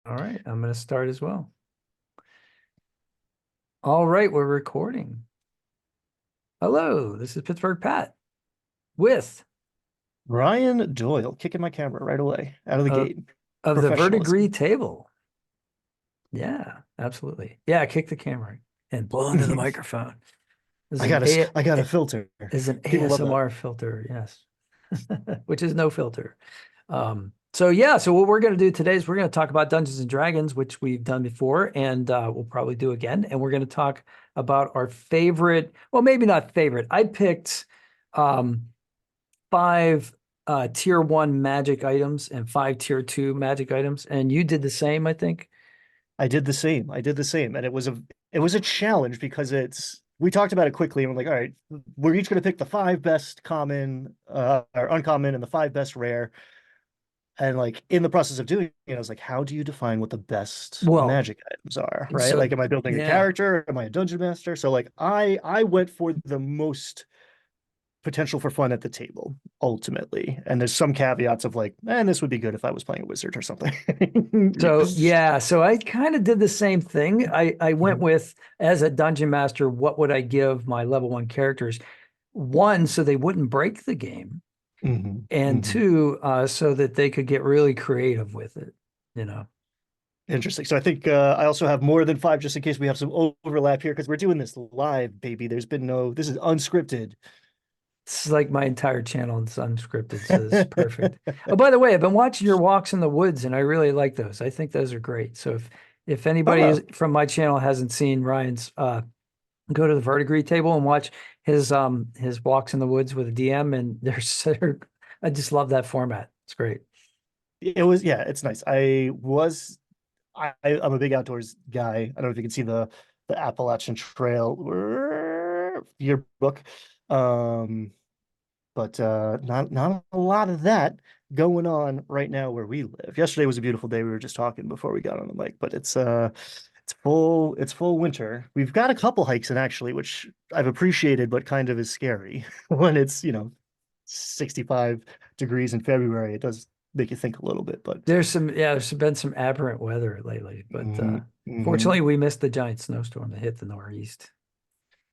All right, I'm going to start as well. All right, we're recording. Hello, this is Pittsburgh Pat with Ryan Doyle, kicking my camera right away out of the uh, gate. of the verdigris Professionalism. table. Yeah, absolutely. Yeah, kick the camera and blow into the microphone. There's an I got a filter. there's an People love that. ASMR filter, yes, which is no filter. So what we're going to do today is we're going to talk about Dungeons and Dragons, which we've done before, and we'll probably do again. And we're going to talk about our favorite, well, maybe not favorite. I picked um, five tier one magic items and five tier two magic items, and you did the same, I think. I did the same. I did the same. And it was a challenge because we talked about it quickly and we're like, all right, we're each gonna pick the five best common or uncommon and the five best rare. And like in the process of doing it, I was like, how do you define what the best Well, magic items are? Right? so Like, am I building a yeah. character? Am I a dungeon master? So like I went for the most potential for fun at the table ultimately. And there's some caveats of like, and this would be good if I was playing a wizard or something. So I kind of did the same thing. I went Mhm, with as a dungeon master, what would I give my level one characters? One, so they wouldn't break the game, mhm, and mhm. two, so that they could get really creative with it, you know. Interesting. So I think I also have more than five just in case we have some overlap here because we're doing this live, baby. This is unscripted. It's like my entire channel is unscripted, so this is perfect. Oh, by the way, I've been watching your walks in the woods, and I really like those. I think those are great. So if anybody Oh, from my channel hasn't seen Ryan's go to the verdigris table and watch his walks in the woods with a DM, and I just love that format. It's great. it was, yeah, it's nice. I'm a big outdoors guy. I don't know if you can see the Appalachian Trail yearbook. Um, but not a lot of that going on right now where we live. Yesterday was a beautiful day. We were just talking before we got on the mic, but it's full winter. We've got a couple hikes in actually, which I've appreciated, but kind of is scary when it's 65 degrees in February. It does make you think a little bit, but There's been some aberrant weather lately, but fortunately mhm. we missed the giant snowstorm that hit the Northeast.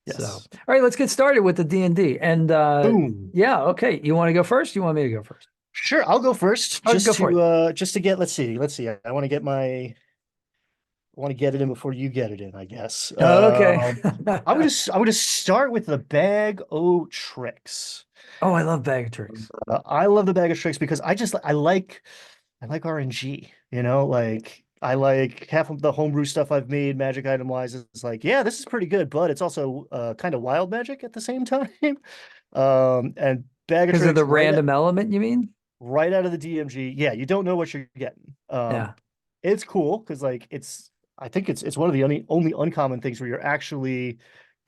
So, all Yes. right, let's get started with the D&D. And Boom. yeah, okay. You want to go first? You want me to go first? Sure, I'll go first Oh, go for it. just to get let's see. I want to get it in before you get it in, I guess. Oh, okay. I'm gonna start with the bag o' tricks. Oh, I love bag of tricks. I love the bag of tricks because I like RNG, like I like half of the homebrew stuff I've made magic item wise is like, yeah, this is pretty good, but it's also kind of wild magic at the same time. And bag of Because of the tricks random element, you mean? right out of the DMG. Yeah, you don't know what you're getting. Yeah. It's cool because like I think it's one of the only uncommon things where you're actually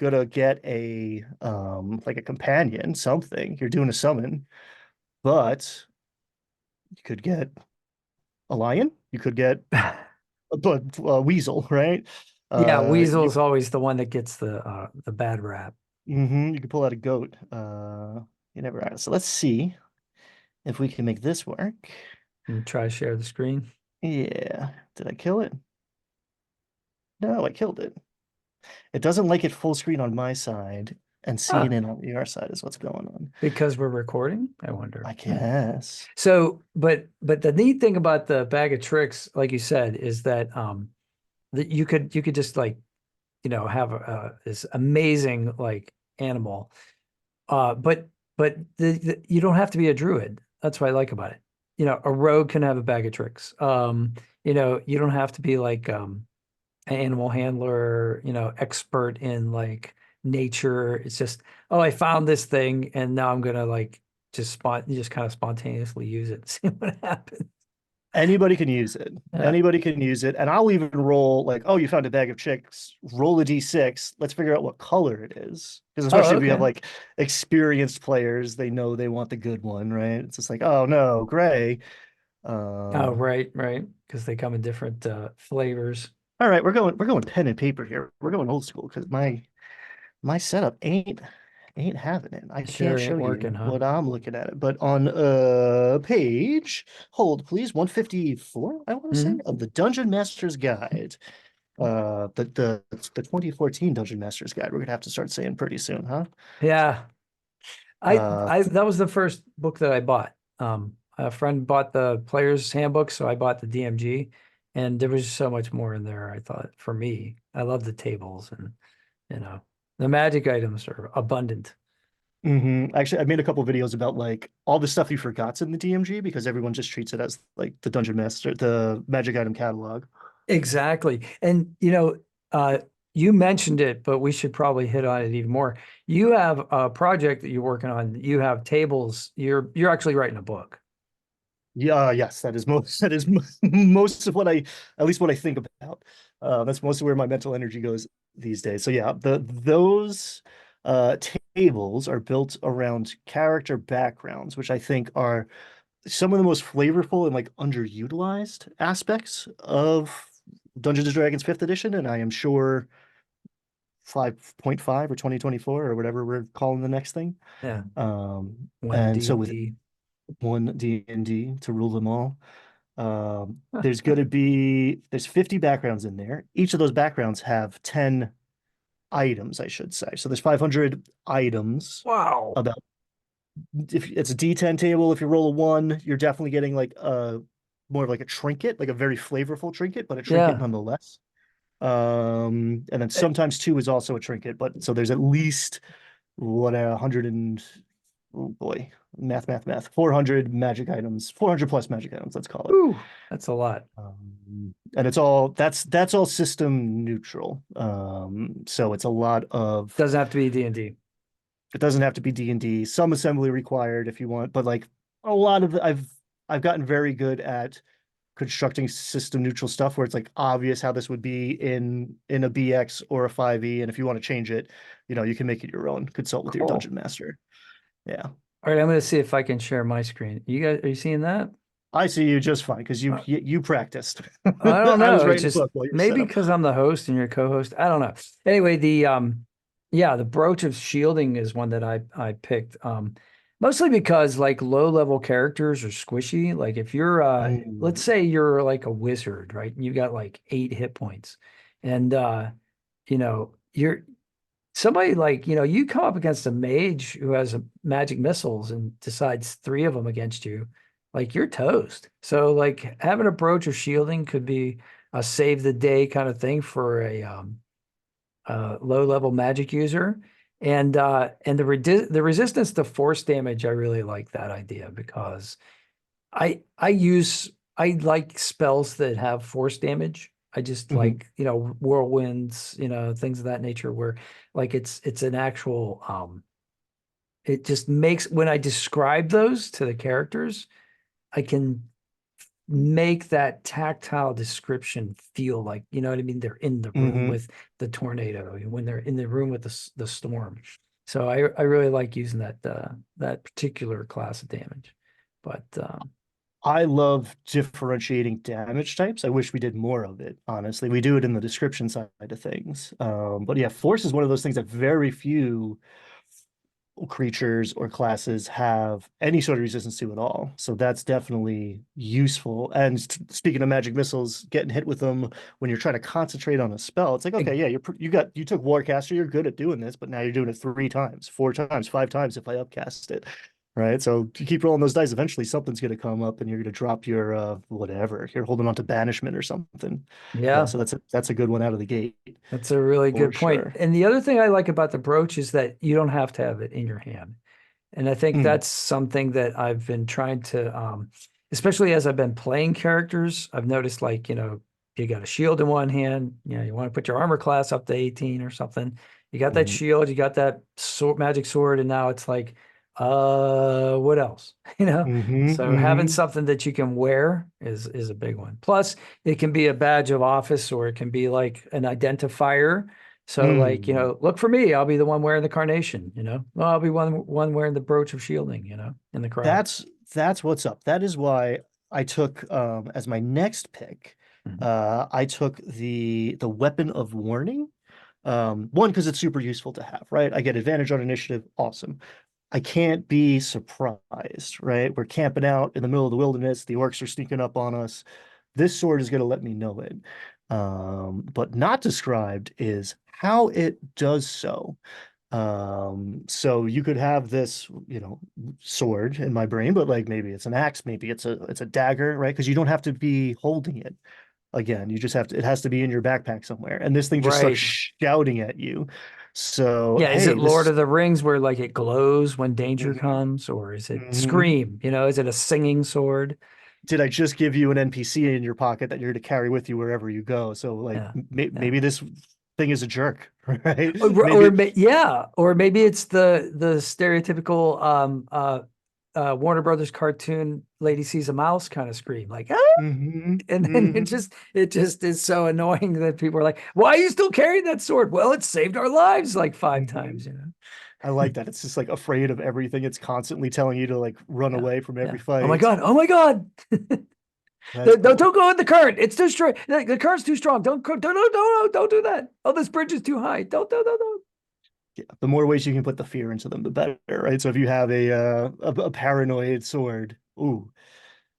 gonna get a like a companion, something. You're doing a summon, but you could get a lion, you could get a weasel, right? Yeah, You Weasel's always the one that gets the bad rap. you could pull out a goat. You never are. So let's see if we can make this work. And try to share the screen. Yeah. Did I kill it? No, I killed it. It doesn't like it full screen on my side and Huh. seeing it on your side is what's going on. Because we're recording, I wonder. I Hmm. guess. So, but the neat thing about the bag of tricks, like you said, is that that you could just like, have this amazing like animal. But you don't have to be a druid. That's what I like about it. A rogue can have a bag of tricks. You don't have to be like an animal handler, expert in like nature. It's just, oh, I found this thing and now I'm gonna like just kind of spontaneously use it, see what happens. Anybody can use it. Yeah. Anybody can use it. And I'll even roll like, oh, you found a bag of chicks, roll a D6. Let's figure out what color it is. Because Oh, especially if we have okay. like experienced players, they know they want the good one, right? It's just like, oh no, gray. Oh, Um, right, right. Because they come in different flavors. all right, we're going pen and paper here. We're going old school because my setup ain't ain't having it. I can't Sure show ain't you working, huh? what I'm looking at it, but on page, hold please, 154, I want to say, Hmm. of the Dungeon Master's Guide. The 2014 Dungeon Master's Guide. We're gonna have to start saying pretty soon, huh? Yeah. Uh, I that was the first book that I bought. A friend bought the player's handbook, so I bought the DMG, and there was so much more in there. I thought for me, I love the tables and you know the magic items are abundant. Actually, I made a couple videos about like all the stuff you forgot's in the DMG because everyone just treats it as like the Dungeon Master, the Magic Item Catalog. Exactly. And you mentioned it, but we should probably hit on it even more. You have a project that you're working on. You have tables. You're actually writing a book. Yeah, yes, that is most most of what I at least what I think about. That's mostly where my mental energy goes these days. So yeah, those tables are built around character backgrounds, which I think are some of the most flavorful and like underutilized aspects of Dungeons and Dragons 5th edition, and I am sure 5.5 or 2024 or whatever we're calling the next thing. Yeah. One And so with D&D. one D&D to rule them all, there's 50 backgrounds in there. Each of those backgrounds have 10 items, I should say. So there's 500 items Wow. about if it's a D10 table, if you roll a one, you're definitely getting like a more of like a trinket, like a very flavorful trinket, but a trinket Yeah. nonetheless. And then Eh, sometimes two is also a trinket, but so there's at least what 100 and oh boy, math, 400 magic items, 400 plus magic items, let's call it. Whew, that's a lot. And it's all that's all system neutral. So it's a lot of Doesn't have to be D&D. it doesn't have to be D&D, some assembly required if you want, but like a lot of I've gotten very good at constructing system neutral stuff where it's like obvious how this would be in a BX or a 5e, and if you want to change it, you can make it your own. Consult with your Cool. dungeon master. Yeah. All right, I'm going to see if I can share my screen. You guys, are you seeing that? I see you just fine because you Uh, you practiced. I don't I was know. It's writing a just book while you were set maybe up. because I'm the host and you're co-host. I don't know. Anyway, yeah, the brooch of shielding is one that I picked. Mostly because like low level characters are squishy. Like if you're let's Mm, say you're like a wizard, right? And you got like 8 hit points. And you're somebody like, you come up against a mage who has a magic missiles and decides 3 of them against you, like you're toast. So like having a brooch of shielding could be a save the day kind of thing for a low level magic user. And the resistance to force damage, I really like that idea because I like spells that have force damage. I just mhm, like, whirlwinds, things of that nature where like it's an actual it just makes when I describe those to the characters, I can make that tactile description feel like, you know what I mean? They're in the room mhm. with the tornado, when they're in the room with the storm. So I really like using that particular class of damage. But I love differentiating damage types. I wish we did more of it, honestly. We do it in the description side of things. But yeah, force is one of those things that very few creatures or classes have any sort of resistance to at all. So that's definitely useful. And speaking of magic missiles, getting hit with them when you're trying to concentrate on a spell, it's like, okay, yeah, you took Warcaster, you're good at doing this, but now you're doing it 3 times, 4 times, 5 times if I upcast it. Right. So you keep rolling those dice, eventually something's gonna come up and you're gonna drop your whatever. You're holding on to banishment or something. Yeah, yeah, so that's a good one out of the gate that's a really for good point. sure. And the other thing I like about the brooch is that you don't have to have it in your hand. And I think Mm, that's something that I've been trying to, especially as I've been playing characters, I've noticed like, you got a shield in one hand, you want to put your armor class up to 18 or something. You got that mm, shield, you got that sword, magic sword, and now it's like, what else? So having mm-hmm. something that you can wear is a big one. Plus, it can be a badge of office or it can be like an identifier. So like, Mm. look for me. I'll be the one wearing the carnation, Well, I'll be one wearing the brooch of shielding, in the crowd. That's that's what's up. That is why I took as my next pick, Mhm. I took the weapon of warning. One, because it's super useful to have, right? I get advantage on initiative, awesome. I can't be surprised, right? We're camping out in the middle of the wilderness, the orcs are sneaking up on us. This sword is going to let me know it. But not described is how it does so. So you could have this, sword in my brain, but like maybe it's an axe, maybe it's a dagger, right? Because you don't have to be holding it. Again, you just have to, it has to be in your backpack somewhere. And this thing just starts Right. shouting at you. So, Yeah, is it hey, Lord this, of the Rings where like it glows when danger Mhm, comes, or is it mhm. Scream? Is it a singing sword? Did I just give you an NPC in your pocket that you're to carry with you wherever you go? So, like, Yeah. Yeah. maybe this thing is a jerk, right? Or Maybe, yeah, or maybe it's the stereotypical Warner Brothers cartoon lady sees a mouse kind of scream like ah! mhm, And then it mhm, just it just is so annoying that people are like, why are you still carrying that sword? Well, it saved our lives like five mhm. times. I like that. It's just like afraid of everything. It's constantly telling you to like run Yeah. away from Yeah. every Oh my fight. God. Oh my God. That's Don't cool. go in the current. It's too strong. The current's too strong. Don't do that. Oh, this bridge is too high. Don't. Yeah, the more ways you can put the fear into them, the better, right? So if you have a paranoid sword, ooh,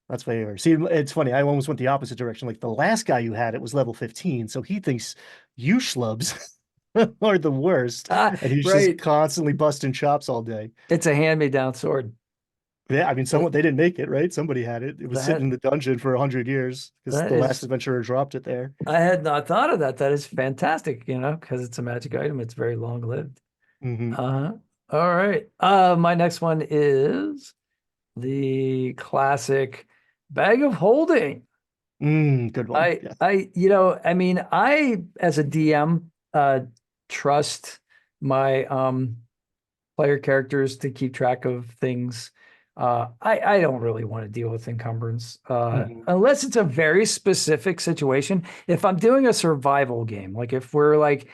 that's fair. See, it's funny. I almost went the opposite direction. Like the last guy you had, it was level 15, so he thinks you schlubs are the worst, Ah, and he's just right. constantly busting chops all day. It's a hand-me-down sword. Yeah, I mean, It, someone they didn't make it, right? Somebody had it. It was sitting that in the dungeon for 100 years because that the last is adventurer dropped it there. I had not thought of that. That is fantastic, because it's a magic item. It's very long-lived. Hmm. Uh-huh. All right. My next one is the classic bag of holding. Good one. Yes. I mean, I as a DM trust my player characters to keep track of things. I don't really want to deal with encumbrance Hmm. unless it's a very specific situation. If I'm doing a survival game, like if we're like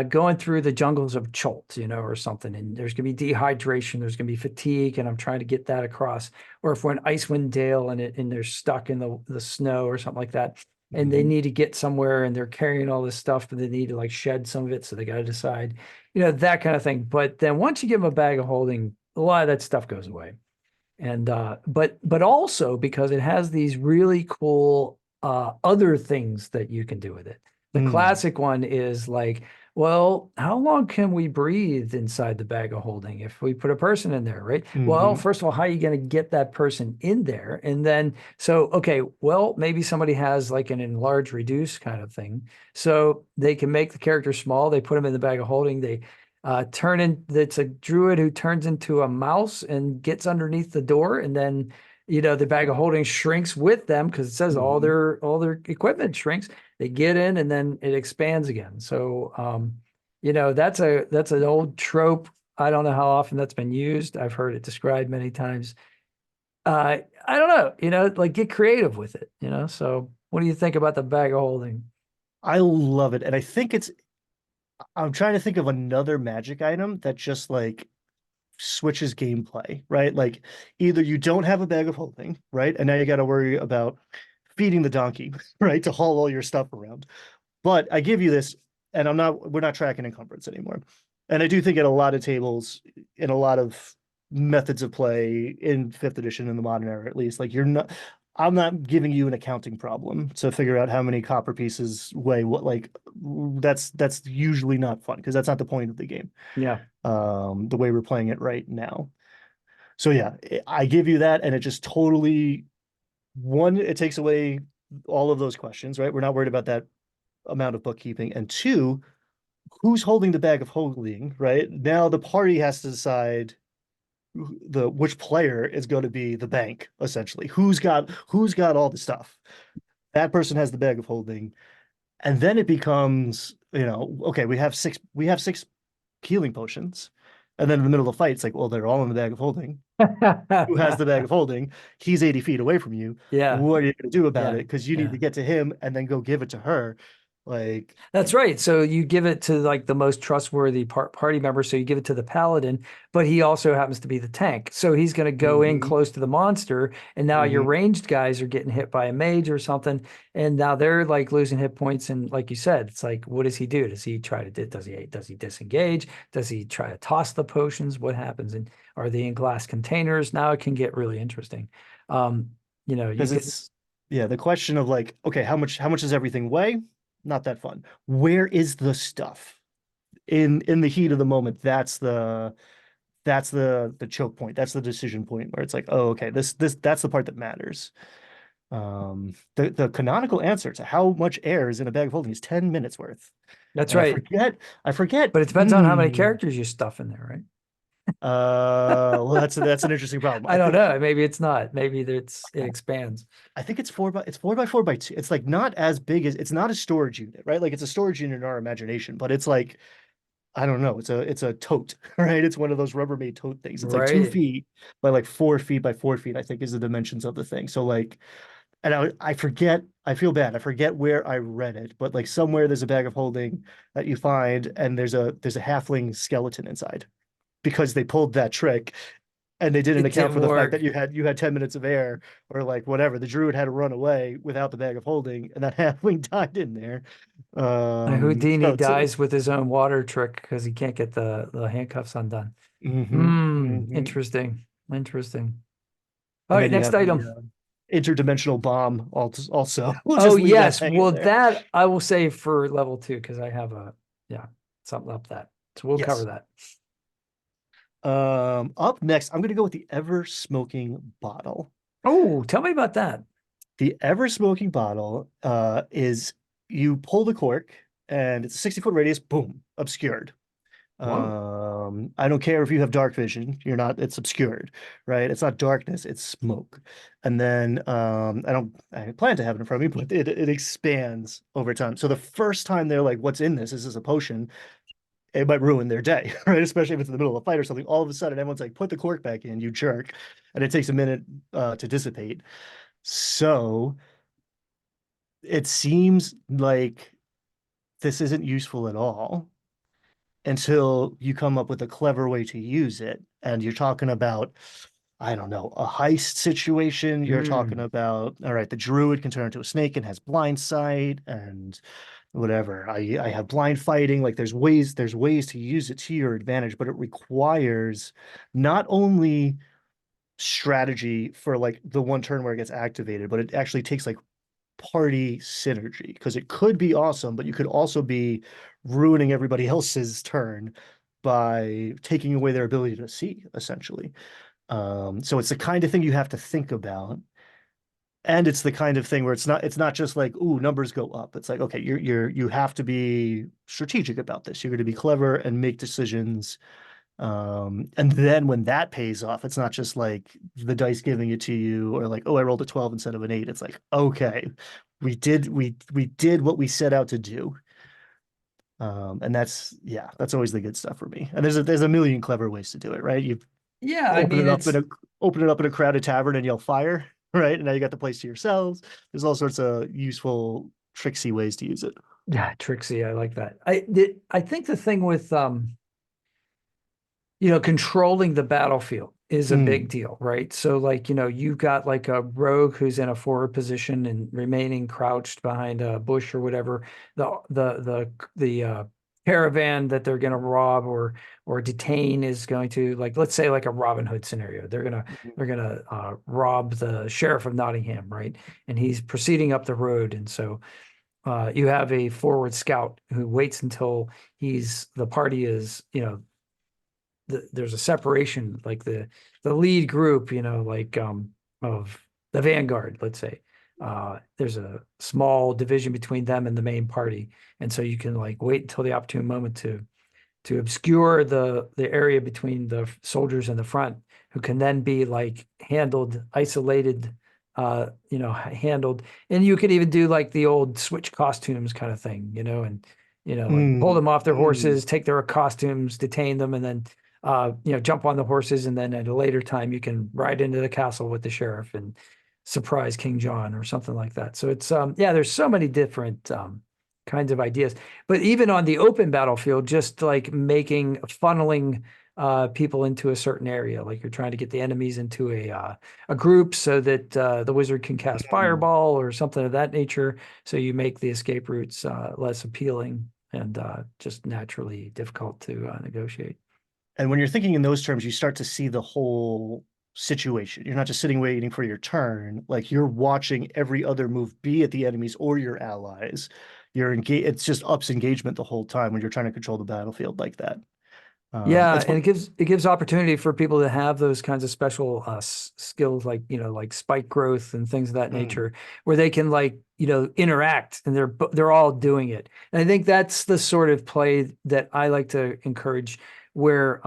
going through the jungles of Cholt, or something, and there's going to be dehydration, there's going to be fatigue, and I'm trying to get that across. Or if we're in Icewind Dale and they're stuck in the snow or something like that, and they Hmm. need to get somewhere and they're carrying all this stuff, but they need to like shed some of it, so they got to decide that kind of thing. But then once you give them a bag of holding, a lot of that stuff goes away. And but also because it has these really cool other things that you can do with it. The Mm. classic one is like, well, how long can we breathe inside the bag of holding if we put a person in there, right? Well, Hmm. first of all, how are you going to get that person in there? And then, so, okay, well, maybe somebody has like an enlarge reduce kind of thing. So they can make the character small. They put them in the bag of holding. They turn in, it's a druid who turns into a mouse and gets underneath the door, and then the bag of holding shrinks with them because it says all Hmm. their equipment shrinks. They get in and then it expands again. So that's an old trope. I don't know how often that's been used. I've heard it described many times. I don't know, like get creative with it, so what do you think about the bag of holding? I love it. And I think I'm trying to think of another magic item that just like switches gameplay, right? Like either you don't have a bag of holding, right? And now you got to worry about feeding the donkey, right? To haul all your stuff around. But I give you this, and we're not tracking encumbrance anymore. And I do think at a lot of tables, in a lot of methods of play in fifth edition in the modern era, at least, like I'm not giving you an accounting problem to figure out how many copper pieces weigh what. Like that's usually not fun because that's not the point of the game. Yeah. The way we're playing it right now. So yeah, I give you that, and it just totally one, it takes away all of those questions, right? We're not worried about that amount of bookkeeping. And two, who's holding the bag of holding, right? Now the party has to decide the which player is going to be the bank, essentially. Who's got all the stuff. That person has the bag of holding. And then it becomes, okay, we have six healing potions. And then in the middle of the fight, it's like, well, they're all in the bag of holding. Who has the bag of holding? He's 80 feet away from you. Yeah. What are you going to do about Yeah. it? Because you need Yeah. to get to him and then go give it to her. Like, That's right. So you give it to like the most trustworthy party member. So you give it to the paladin, but he also happens to be the tank. So he's going to go in hmm close to the monster, and now your hmm ranged guys are getting hit by a mage or something, and now they're like losing hit points. And like you said, it's like, what does he do? Does he try to does he disengage? Does he try to toss the potions? What happens? And are they in glass containers? Now it can get really interesting. Um, you because could. it's yeah, the question of like, okay, how much does everything weigh? Not that fun. Where is the stuff? In the heat of the moment, that's the choke point. That's the decision point where it's like, oh, okay, this that's the part that matters. The canonical answer to how much air is in a bag of holding is 10 minutes worth. That's And I right. forget, I forget. But it depends on how many characters you stuff in there, right? Well, that's an interesting problem. I don't know. Maybe it's not. Maybe it expands. I think it's 4 by 4 by 2. It's like not as big as it's not a storage unit, right? Like it's a storage unit in our imagination, but it's like I don't know. It's a tote, right? It's one of those Rubbermaid tote things. It's like two Right. feet by like 4 feet by 4 feet, I think is the dimensions of the thing. So like, and I forget, I feel bad. I forget where I read it, but like somewhere there's a bag of holding that you find, and there's a halfling skeleton inside because they pulled that trick and they didn't It account for didn't the fact that work. you had 10 minutes of air or like whatever. The druid had to run away without the bag of holding, and that halfling died in there. Houdini So it's dies with his own water trick because he can't get the handcuffs undone. hmm Interesting. Interesting. All And right, then you next have the item. interdimensional bomb also. We'll Oh, just leave that yes. hanging Well, there. that I will save for level 2 because I have yeah, something up that. So we'll cover Yes. that. Up next, I'm gonna go with the ever smoking bottle. Oh, tell me about that. The ever smoking bottle is you pull the cork and it's a 60-foot radius, boom, obscured. Whoa. I don't care if you have dark vision, it's obscured, right? It's not darkness, it's smoke. And then I plan to have it in front of me, but it expands over time. So the first time they're like, what's in this? Is this a potion? It might ruin their day, right? Especially if it's in the middle of a fight or something. All of a sudden, everyone's like, put the cork back in, you jerk. And it takes a minute to dissipate. So it seems like this isn't useful at all until you come up with a clever way to use it. And you're talking about, I don't know, a heist situation. You're talking Hmm. about, all right, the druid can turn into a snake and has blind sight and whatever. I have blind fighting. Like there's ways to use it to your advantage, but it requires not only strategy for like the one turn where it gets activated, but it actually takes like party synergy because it could be awesome, but you could also be ruining everybody else's turn by taking away their ability to see, essentially. So it's the kind of thing you have to think about. And it's the kind of thing where it's not just like, ooh, numbers go up. It's like, okay, you have to be strategic about this. You're going to be clever and make decisions. And then when that pays off, it's not just like the dice giving it to you or like, oh, I rolled a 12 instead of an 8. It's like, okay, we did what we set out to do. And that's always the good stuff for me. And there's a million clever ways to do it, right? You Yeah, I open mean it up in it's a open it up in a crowded tavern and yell fire, right? And now you got the place to yourselves. There's all sorts of useful, tricksy ways to use it. yeah, Trixie, I like that. I think the thing with controlling the battlefield is a big Mm, deal, right? So like, you've got like a rogue who's in a forward position and remaining crouched behind a bush or whatever. The caravan that they're going to rob or detain is going to, like, let's say like a Robin Hood scenario. They're gonna mhm, they're gonna rob the sheriff of Nottingham, right? And he's proceeding up the road, and so you have a forward scout who waits until the party is, there's a separation, like the lead group, like of the vanguard, let's say. There's a small division between them and the main party, and so you can like wait until the opportune moment to obscure the area between the soldiers in the front, who can then be like handled, isolated, handled. And you could even do like the old switch costumes kind of thing, and like pull mm, them off their mm. horses, take their costumes, detain them, and then jump on the horses, and then at a later time you can ride into the castle with the sheriff and surprise King John or something like that. So it's yeah, there's so many different kinds of ideas. But even on the open battlefield, just like funneling people into a certain area, like you're trying to get the enemies into a group so that the wizard can cast Mhm. fireball or something of that nature. So you make the escape routes less appealing and just naturally difficult to negotiate. And when you're thinking in those terms, you start to see the whole situation. You're not just sitting waiting for your turn. Like you're watching every other move be it the enemies or your allies. You're engaged. It's just ups engagement the whole time when you're trying to control the battlefield like that. Yeah, It's and it gives opportunity for people to have those kinds of special skills, like like spike growth and things of that mm, nature, where they can interact, and they're all doing it. And I think that's the sort of play that I like to encourage, where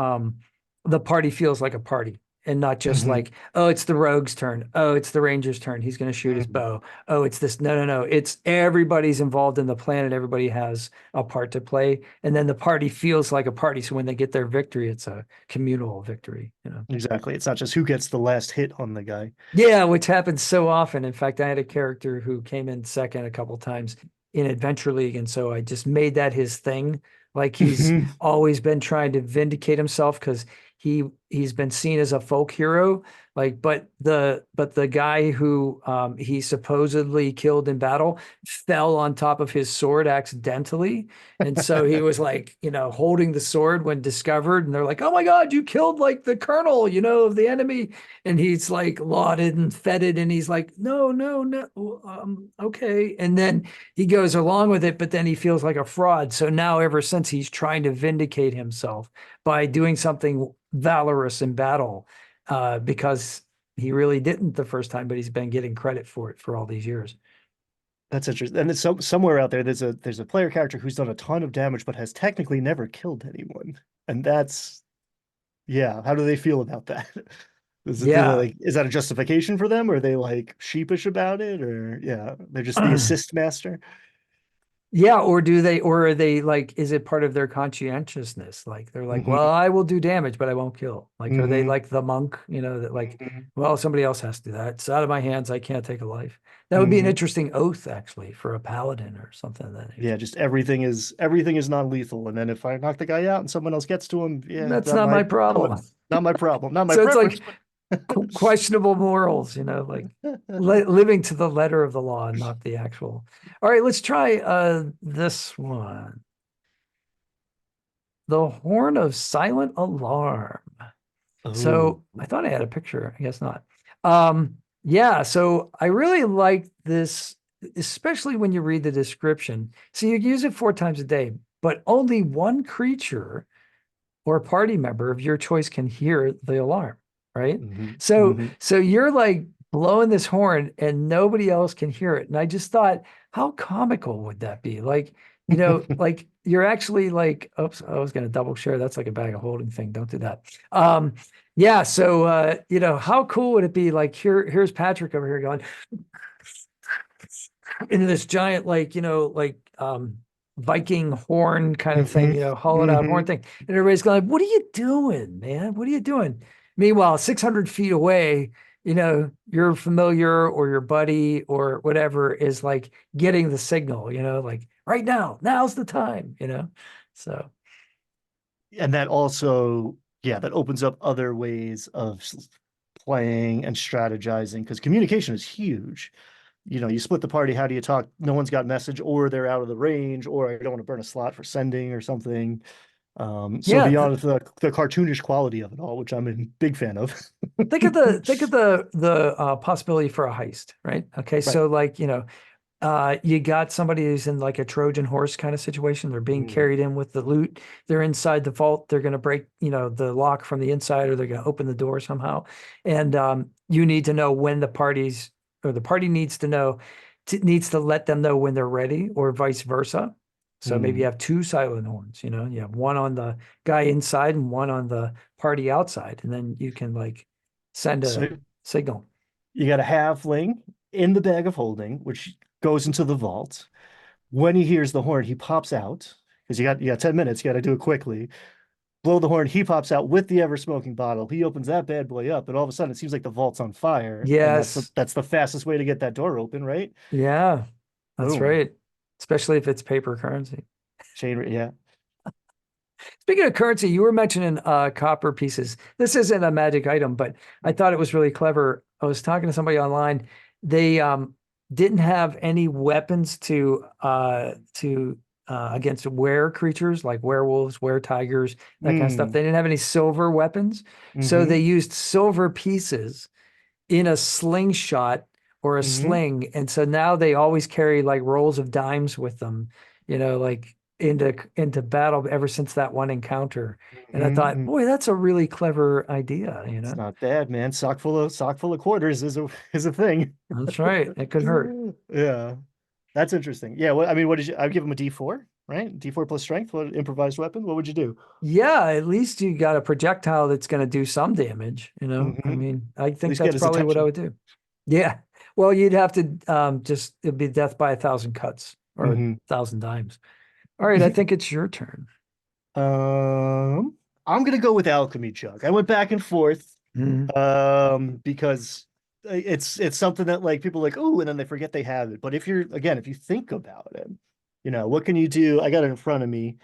the party feels like a party and not just mhm, like, oh, it's the rogue's turn, oh, it's the ranger's turn, he's going to shoot his mhm. bow, oh, it's this. No, no, no, it's everybody's involved in the plan and everybody has a part to play, and then the party feels like a party. So when they get their victory, it's a communal victory. Exactly. It's not just who gets the last hit on the guy. Yeah, which happens so often. In fact, I had a character who came in second a couple times in Adventure League, and so I just made that his thing. Like he's always been trying to vindicate himself because he's been seen as a folk hero. Like, but the guy who he supposedly killed in battle fell on top of his sword accidentally. And so he was like, holding the sword when discovered, and they're like, "Oh my God, you killed like the colonel, of the enemy." And he's like lauded and feted, and he's like, "No, no, no, okay." And then he goes along with it, but then he feels like a fraud. So now, ever since, he's trying to vindicate himself by doing something valorous in battle, because he really didn't the first time, but he's been getting credit for it for all these years. That's interesting. And it's somewhere out there, there's a player character who's done a ton of damage, but has technically never killed anyone. And that's yeah. How do they feel about that? Yeah. Is that a justification for them? Or are they like sheepish about it? Or yeah, they're just the assist master. Yeah, or are they like, is it part of their conscientiousness? Like they're like, well, Hmm. I will do damage, but I won't kill. Like, are they Hmm. like the monk, that like, Hmm. well, somebody else has to do that. It's out of my hands. I can't take a life. That would be an Hmm. interesting oath, actually, for a paladin or something of that Yeah, nature. just everything is non-lethal. And then if I knock the guy out and someone else gets to him, yeah, That's not my problem. not my problem, not my So it's preference, like but questionable morals, like living to the letter of the law and not the actual. All right, let's try this one. The Horn of Silent Alarm. oh, So I thought I had a picture. I guess not. Yeah, so I really like this, especially when you read the description. So you use it 4 times a day, but only one creature or party member of your choice can hear the alarm, right? hmm, So hmm. so you're like blowing this horn and nobody else can hear it. And I just thought, how comical would that be? Like, like you're actually like, oops, I was gonna double share. That's like a bag of holding thing. Don't do that. Yeah, so how cool would it be? Like here's Patrick over here going into this giant, like, Viking horn kind of thing, Hmm. hollowed out horn Hmm. thing. And everybody's going, what are you doing, man? What are you doing? Meanwhile, 600 feet away, your familiar or your buddy or whatever is like getting the signal, like right now, now's the time. So, And that also, yeah, that opens up other ways of playing and strategizing because communication is huge. You split the party. How do you talk? No one's got message, or they're out of the range, or I don't want to burn a slot for sending or something. So yeah, beyond the cartoonish quality of it all, which I'm a big fan of. think of the possibility for a heist, right? Okay, Right. so like, you got somebody who's in like a Trojan horse kind of situation. They're being Mm, carried in with the loot. They're inside the vault. They're going to break, the lock from the inside, or they're going to open the door somehow. And you need to know when the party needs to know, needs to let them know when they're ready, or vice versa. So maybe you mm. have two silent horns, you have one on the guy inside and one on the party outside. And then you can like send So a signal. you got a halfling in the bag of holding, which goes into the vault. When he hears the horn, he pops out because you got 10 minutes. You got to do it quickly. Blow the horn. He pops out with the ever smoking bottle. He opens that bad boy up, and all of a sudden it seems like the vault's on fire, and that's the Yes. that's the fastest way to get that door open, right? Yeah, that's Boom. right. especially if it's paper currency. Yeah. Speaking of currency, you were mentioning copper pieces. This isn't a magic item, but I thought it was really clever. I was talking to somebody online. They didn't have any weapons to against were creatures like werewolves, were tigers, that kind of stuff. Mm. They didn't have any silver weapons, so Mm-hmm. they used silver pieces in a slingshot or a Mm-hmm. sling. And so now they always carry like rolls of dimes with them, like into battle ever since that one encounter. And I thought, Mm-hmm. boy, that's a really clever idea. It's not bad, man. Sock full of quarters is a thing. That's right. It could hurt. Yeah. That's interesting. Yeah, well, I mean, what did you I'd give him a D4, right? D4 plus strength, what improvised weapon? What would you do? Yeah, at least you got a projectile that's going to do some damage. I Mm-hmm. mean, I At think least get that's his probably what I attention. would do. Yeah. Well, you'd have to just it'd be death by 1,000 cuts or a Mm-hmm. thousand dimes. All right, I think it's your turn. Um, I'm gonna go with alchemy chug. I went back and forth, Mhm. because it's something that like people are like, oh, and then they forget they have it. But if you think about it, what can you do? I got it in front of me.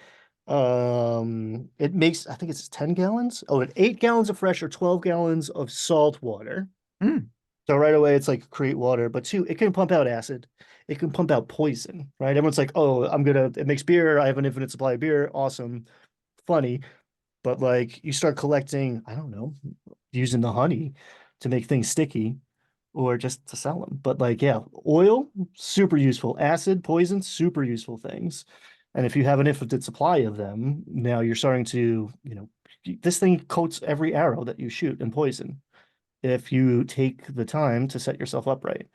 It makes, I think it's 10 gallons. Oh, and 8 gallons of fresh or 12 gallons of salt water. Mm. So right away, it's like create water, but two, it can pump out acid. It can pump out poison, right? Everyone's like, oh, it makes beer. I have an infinite supply of beer. Awesome. Funny. But like you start collecting, I don't know, using the honey to make things sticky or just to sell them. But like, yeah, oil, super useful. Acid, poison, super useful things. And if you have an infinite supply of them, now you're starting to, this thing coats every arrow that you shoot in poison if you take the time to set yourself up right.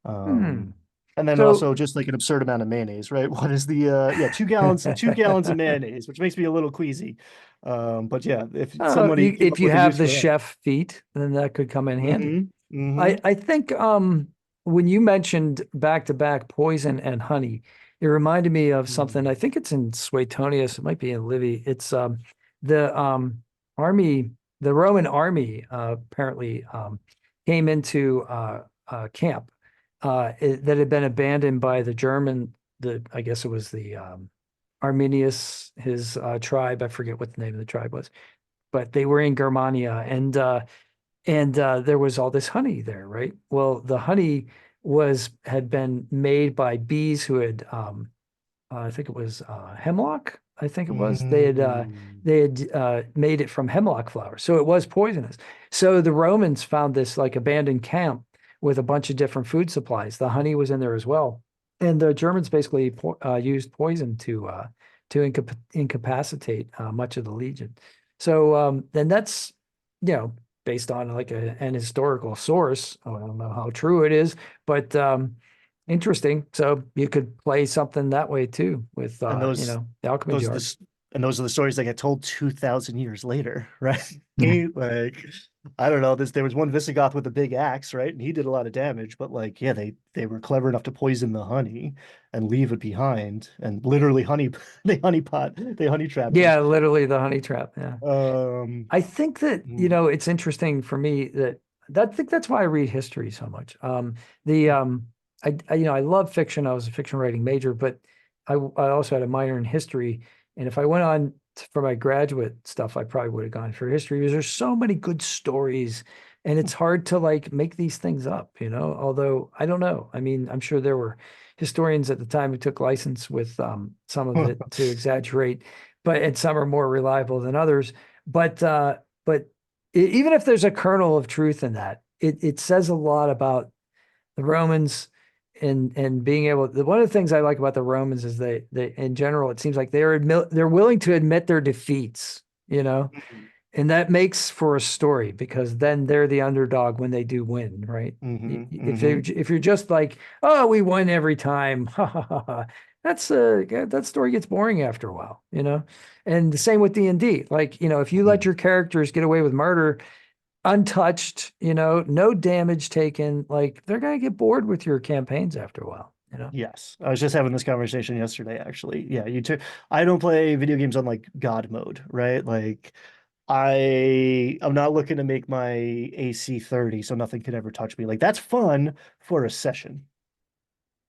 Hmm. Um, and then So, also just like an absurd amount of mayonnaise, right? What is the yeah, 2 gallons of mayonnaise, which makes me a little queasy. But yeah, if somebody came if up you with a use have the for that. chef feat, then that could come in handy. Hmm. Hmm. I think when you mentioned back to back poison and honey, it reminded me of something. I think it's in Suetonius. It might be in Livy. It's the army, the Roman army apparently came into camp that had been abandoned by the German. I guess it was the Arminius, his tribe. I forget what the name of the tribe was, but they were in Germania, and there was all this honey there, right? Well, the honey had been made by bees who had I think it was hemlock. I think it was Mm. they had made it from hemlock flower, so it was poisonous. So the Romans found this like abandoned camp with a bunch of different food supplies. The honey was in there as well, and the Germans basically used poison to incapacitate much of the legion. So then that's based on like an historical source. I don't know how true it is, but interesting. So you could play something that way too with And the alchemy those are jar. those are the stories that get told 2,000 years later, right? Like, I don't know, there was one Visigoth with a big axe, right? And he did a lot of damage, but like, yeah, they were clever enough to poison the honey and leave it behind and literally they honey trapped it. Yeah, literally the honey trap. Yeah. Um, I think that, mm, it's interesting for me that I think that's why I read history so much. The I love fiction. I was a fiction writing major, but I also had a minor in history. And if I went on for my graduate stuff, I probably would have gone for history because there's so many good stories and it's hard to like make these things up. Although I don't know. I mean, I'm sure there were historians at the time who took license with some of it to exaggerate, and some are more reliable than others. But even if there's a kernel of truth in that, it says a lot about the Romans and being able. One of the things I like about the Romans is they in general it seems like they're willing to admit their defeats, and that makes for a story because then they're the underdog when they do win, right? hmm. If you're just like, oh, we won every time, ha ha ha, ha, that story gets boring after a while. And the same with D&D. Like, if you let Hmm. your characters get away with murder untouched, no damage taken, like they're gonna get bored with your campaigns after a while. Yes, I was just having this conversation yesterday, actually. Yeah, I don't play video games on like God mode, right? Like I'm not looking to make my AC 30 so nothing can ever touch me. Like that's fun for a session.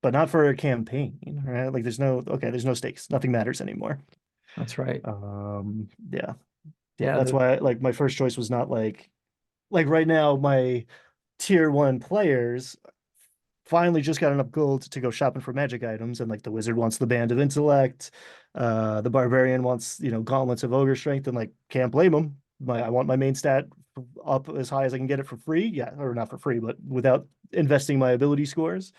but not for a campaign, right? Like there's no stakes. Nothing matters anymore. That's right. Yeah. Yeah, Yeah. that's why like my first choice was not like right now my tier one players finally just got enough gold to go shopping for magic items, and like the wizard wants the band of intellect, the barbarian wants gauntlets of ogre strength, and like can't blame them. I want my main stat up as high as I can get it for free, yeah, or not for free, but without investing my ability scores.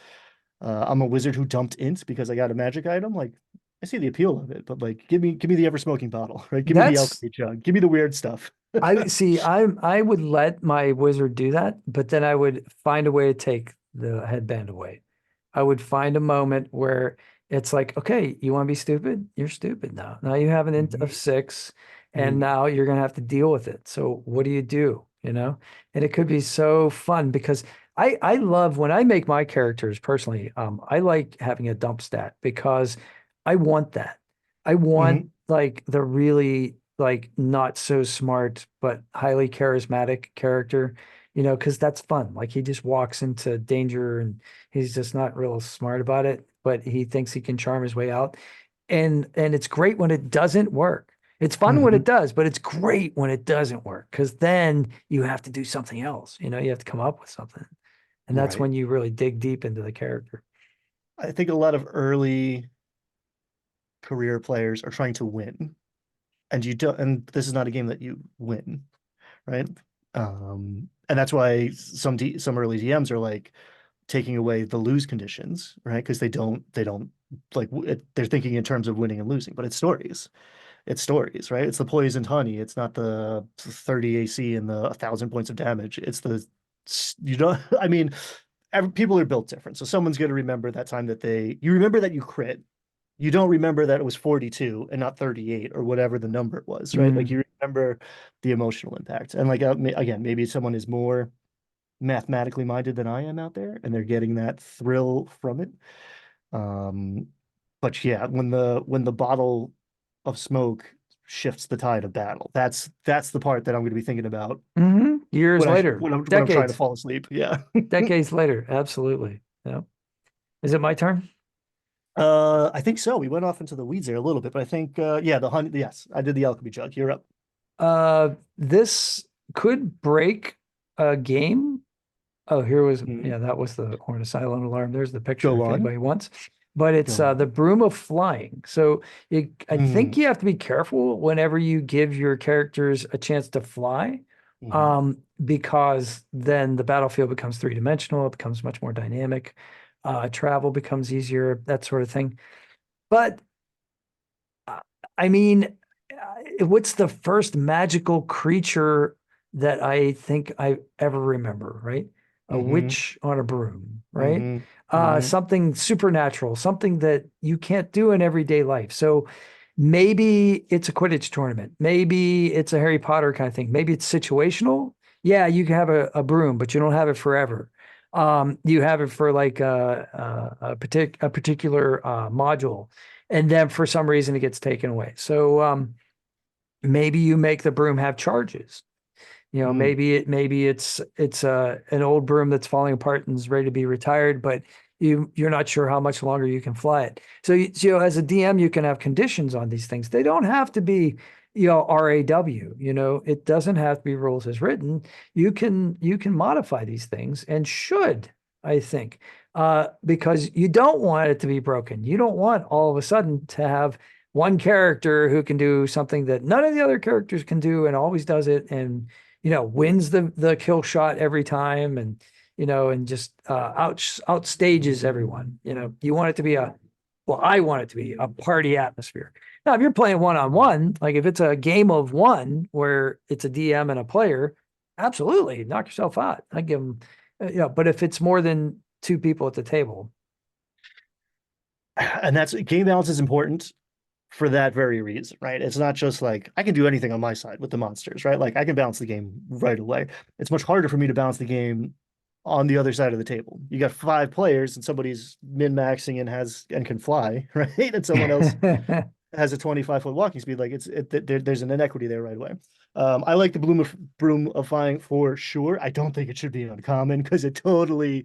I'm a wizard who dumped int because I got a magic item. Like I see the appeal of it, but like give me the ever smoking bottle, right? Give me the That's alchemy jug, give me the weird stuff. I see. I would let my wizard do that, but then I would find a way to take the headband away. I would find a moment where it's like, okay, you want to be stupid? You're stupid now. Now you have an int of Mhm. 6, and Mhm. now you're gonna have to deal with it. So what do you do? You know? And it could be so fun because I love when I make my characters personally, I like having a dump stat because I want that. I want Mhm. like the really like not so smart but highly charismatic character, because that's fun. Like he just walks into danger and he's just not real smart about it, but he thinks he can charm his way out. And it's great when it doesn't work. It's fun when it Mhm. does, but it's great when it doesn't work because then you have to do something else. You have to come up with something. And that's Right. when you really dig deep into the character. I think a lot of early career players are trying to win, and you don't. And this is not a game that you win, right? And that's why some early DMs are like taking away the lose conditions, right? Because they don't like they're thinking in terms of winning and losing, but it's stories, right? It's the poisoned honey. It's not the 30 AC and the 1,000 points of damage. It's the you don't. I mean, people are built different. So someone's going to remember that time that you remember that you crit. You don't remember that it was 42 and not 38 or whatever the number was, right? Like Mm. you remember the emotional impact. And like again, maybe someone is more mathematically minded than I am out there and they're getting that thrill from it. Um, but yeah, when the bottle of smoke shifts the tide of battle, that's the part that I'm going to be thinking about Years when I later, when I'm trying to decades, fall asleep. Yeah. decades later. Absolutely. Yeah. Is it my turn? I think so. We went off into the weeds there a little bit, but I think yeah, the honey. Yes, I did the alchemy jug. You're up. This could break a game. Oh, Mhm. yeah, that was the horn silent alarm. There's the picture Go if on. anybody wants. But it's Go the on. broom of flying. So I think Mm, you have to be careful whenever you give your characters a chance to fly, mhm, because then the battlefield becomes three-dimensional. It becomes much more dynamic. Travel becomes easier, that sort of thing. But uh, I mean, what's the first magical creature that I think I ever remember, right? A mhm, witch on a broom, right? mhm, mhm, Something supernatural, something that you can't do in everyday life. So maybe it's a Quidditch tournament. Maybe it's a Harry Potter kind of thing. Maybe it's situational. Yeah, you can have a broom, but you don't have it forever. You have it for like a particular module, and then for some reason it gets taken away. So maybe you make the broom have charges. mm. Maybe it's an old broom that's falling apart and is ready to be retired, but you're not sure how much longer you can fly it. So as a DM, you can have conditions on these things. They don't have to be RAW. It doesn't have to be rules as written. You can modify these things and should, I think, because you don't want it to be broken. You don't want all of a sudden to have one character who can do something that none of the other characters can do and always does it, and wins the kill shot every time, and just outstages everyone. You want it to be well, I want it to be a party atmosphere. Now, if you're playing one-on-one, like if it's a game of one where it's a DM and a player, absolutely knock yourself out. I give them, but if it's more than two people at the table. And that's game balance is important for that very reason, right? It's not just like I can do anything on my side with the monsters, right? Like I can balance the game right away. It's much harder for me to balance the game on the other side of the table. You got 5 players and somebody's min-maxing and can fly, right? And someone else has a 25-foot walking speed. Like there's an inequity there right away. I like the broom of flying for sure. I don't think it should be uncommon because it totally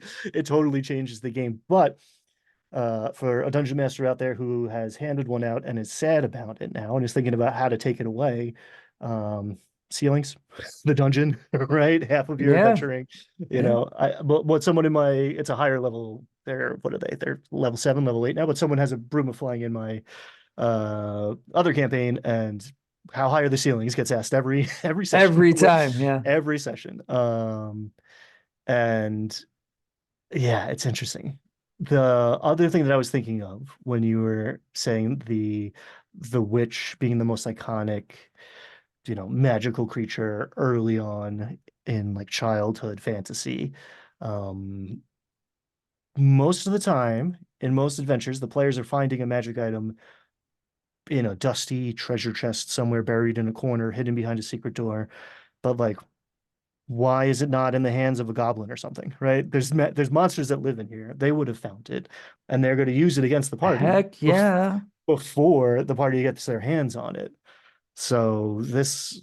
changes the game. But for a dungeon master out there who has handed one out and is sad about it now and is thinking about how to take it away. Um, Ceilings, the dungeon, right? Half of your Yeah, adventuring, yeah. but someone in my, it's a higher level. They're, what are they? They're level 7, level 8 now, but someone has a broom of flying in my other campaign, and how high are the ceilings gets asked every session. Every time, yeah. Every session. And yeah, it's interesting. The other thing that I was thinking of when you were saying the witch being the most iconic, magical creature early on in like childhood fantasy, um, most of the time in most adventures, the players are finding a magic item in a dusty treasure chest somewhere buried in a corner, hidden behind a secret door. But like, why is it not in the hands of a goblin or something, right? There's monsters that live in here. They would have found it, and they're going to use it against the party Heck yeah. before the party gets their hands on it. So this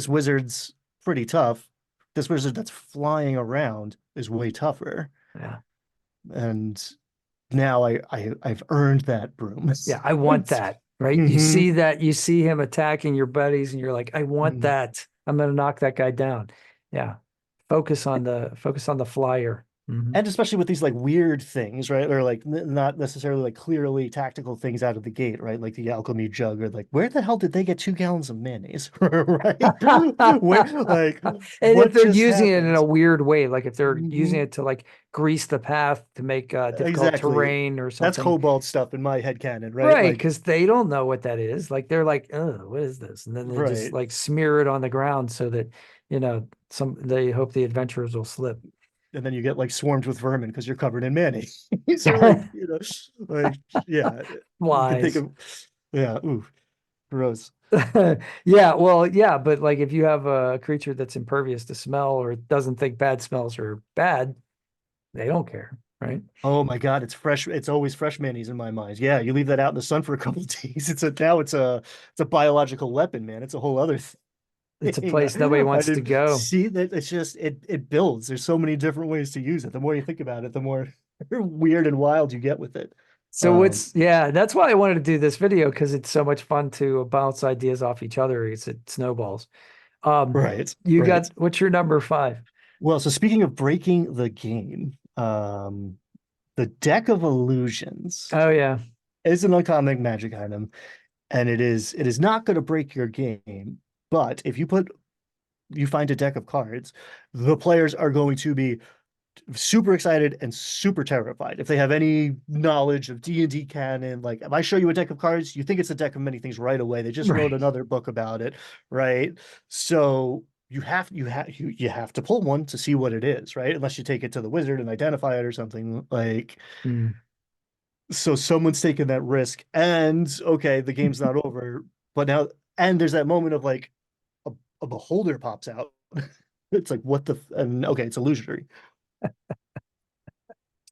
wizard's pretty tough. This wizard that's flying around is way tougher. Yeah. And now I've earned that broom. Yeah, I want that, right? You hmm see that, you see him attacking your buddies, and you're like, I want that. I'm gonna knock that guy down. Yeah. Focus on the flyer. Mhm. And especially with these like weird things, right? Or like not necessarily like clearly tactical things out of the gate, right? Like the alchemy jug, or like where the hell did they get 2 gallons of mayonnaise, right? Where like And if what they're just using it in happened? a weird way, like if they're using Mhm. it to like grease the path to make difficult Exactly. terrain or That's something. cobalt stuff in my head canon, right? Right, Like, because they don't know what that is. Like they're like, oh, what is this? And then they just right. like smear it on the ground so that, they hope the adventurers will slip. And then you get like swarmed with vermin because you're covered in mayonnaise. So like, like yeah, you can think Flies. of yeah, ooh, gross. Yeah, well, yeah, but like if you have a creature that's impervious to smell or doesn't think bad smells are bad, they don't care, right? Oh my God, it's fresh. It's always fresh mayonnaise in my mind. Yeah, you leave that out in the sun for a couple of days. It's a biological weapon, man. It's a whole other It's a thing. place nobody I wants to didn't go. see that. It's just it builds. There's so many different ways to use it. The more you think about it, the more weird and wild you get with it. So Um, yeah, that's why I wanted to do this video because it's so much fun to bounce ideas off each other. It snowballs. Um, right, you right. got what's your number 5? Well, so speaking of breaking the game, the deck of illusions Oh yeah. is an uncommon magic item, and it is not going to break your game. But if you find a deck of cards, the players are going to be super excited and super terrified. If they have any knowledge of D&D canon, like if I show you a deck of cards, you think it's a deck of many things right away. They just wrote Right. another book about it, right? So you have to pull one to see what it is, right? Unless you take it to the wizard and identify it or something like. Mm. So someone's taken that risk, and okay, the game's not over, but now, and there's that moment of like a, a beholder pops out. It's like what and okay, it's illusionary.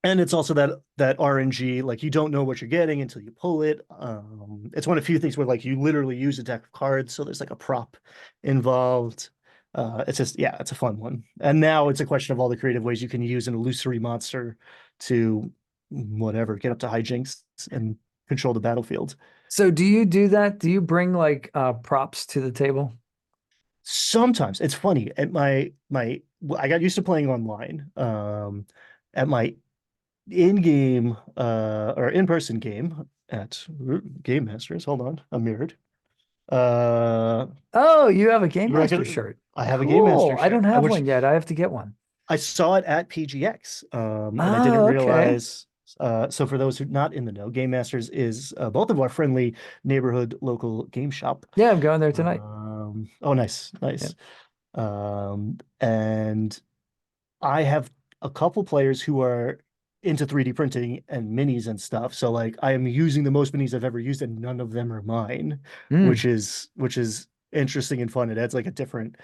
And it's also that RNG, like you don't know what you're getting until you pull it. It's one of the few things where like you literally use a deck of cards, so there's like a prop involved. It's just yeah, it's a fun one. And now it's a question of all the creative ways you can use an illusory monster to whatever, get up to hijinks and control the battlefield. So do you do that? Do you bring like props to the table? Sometimes it's funny at my I got used to playing online. At my in-game or in-person game at Game Masters. Hold on, I'm mirrored. Uh Oh, you have a Game you Master reckon shirt. I have a Game Cool. Master I don't shirt. have one yet. I have to get one. I saw it at PGX. And I didn't Oh, okay. realize so for those who not in the know, Game Masters is both of our friendly neighborhood local game shop. Yeah, I'm going there tonight. Oh nice, Yeah. nice. And I have a couple players who are into 3D printing and minis and stuff. So like I am using the most minis I've ever used, and none of them are mine, Mm. which is interesting and fun. It adds like a different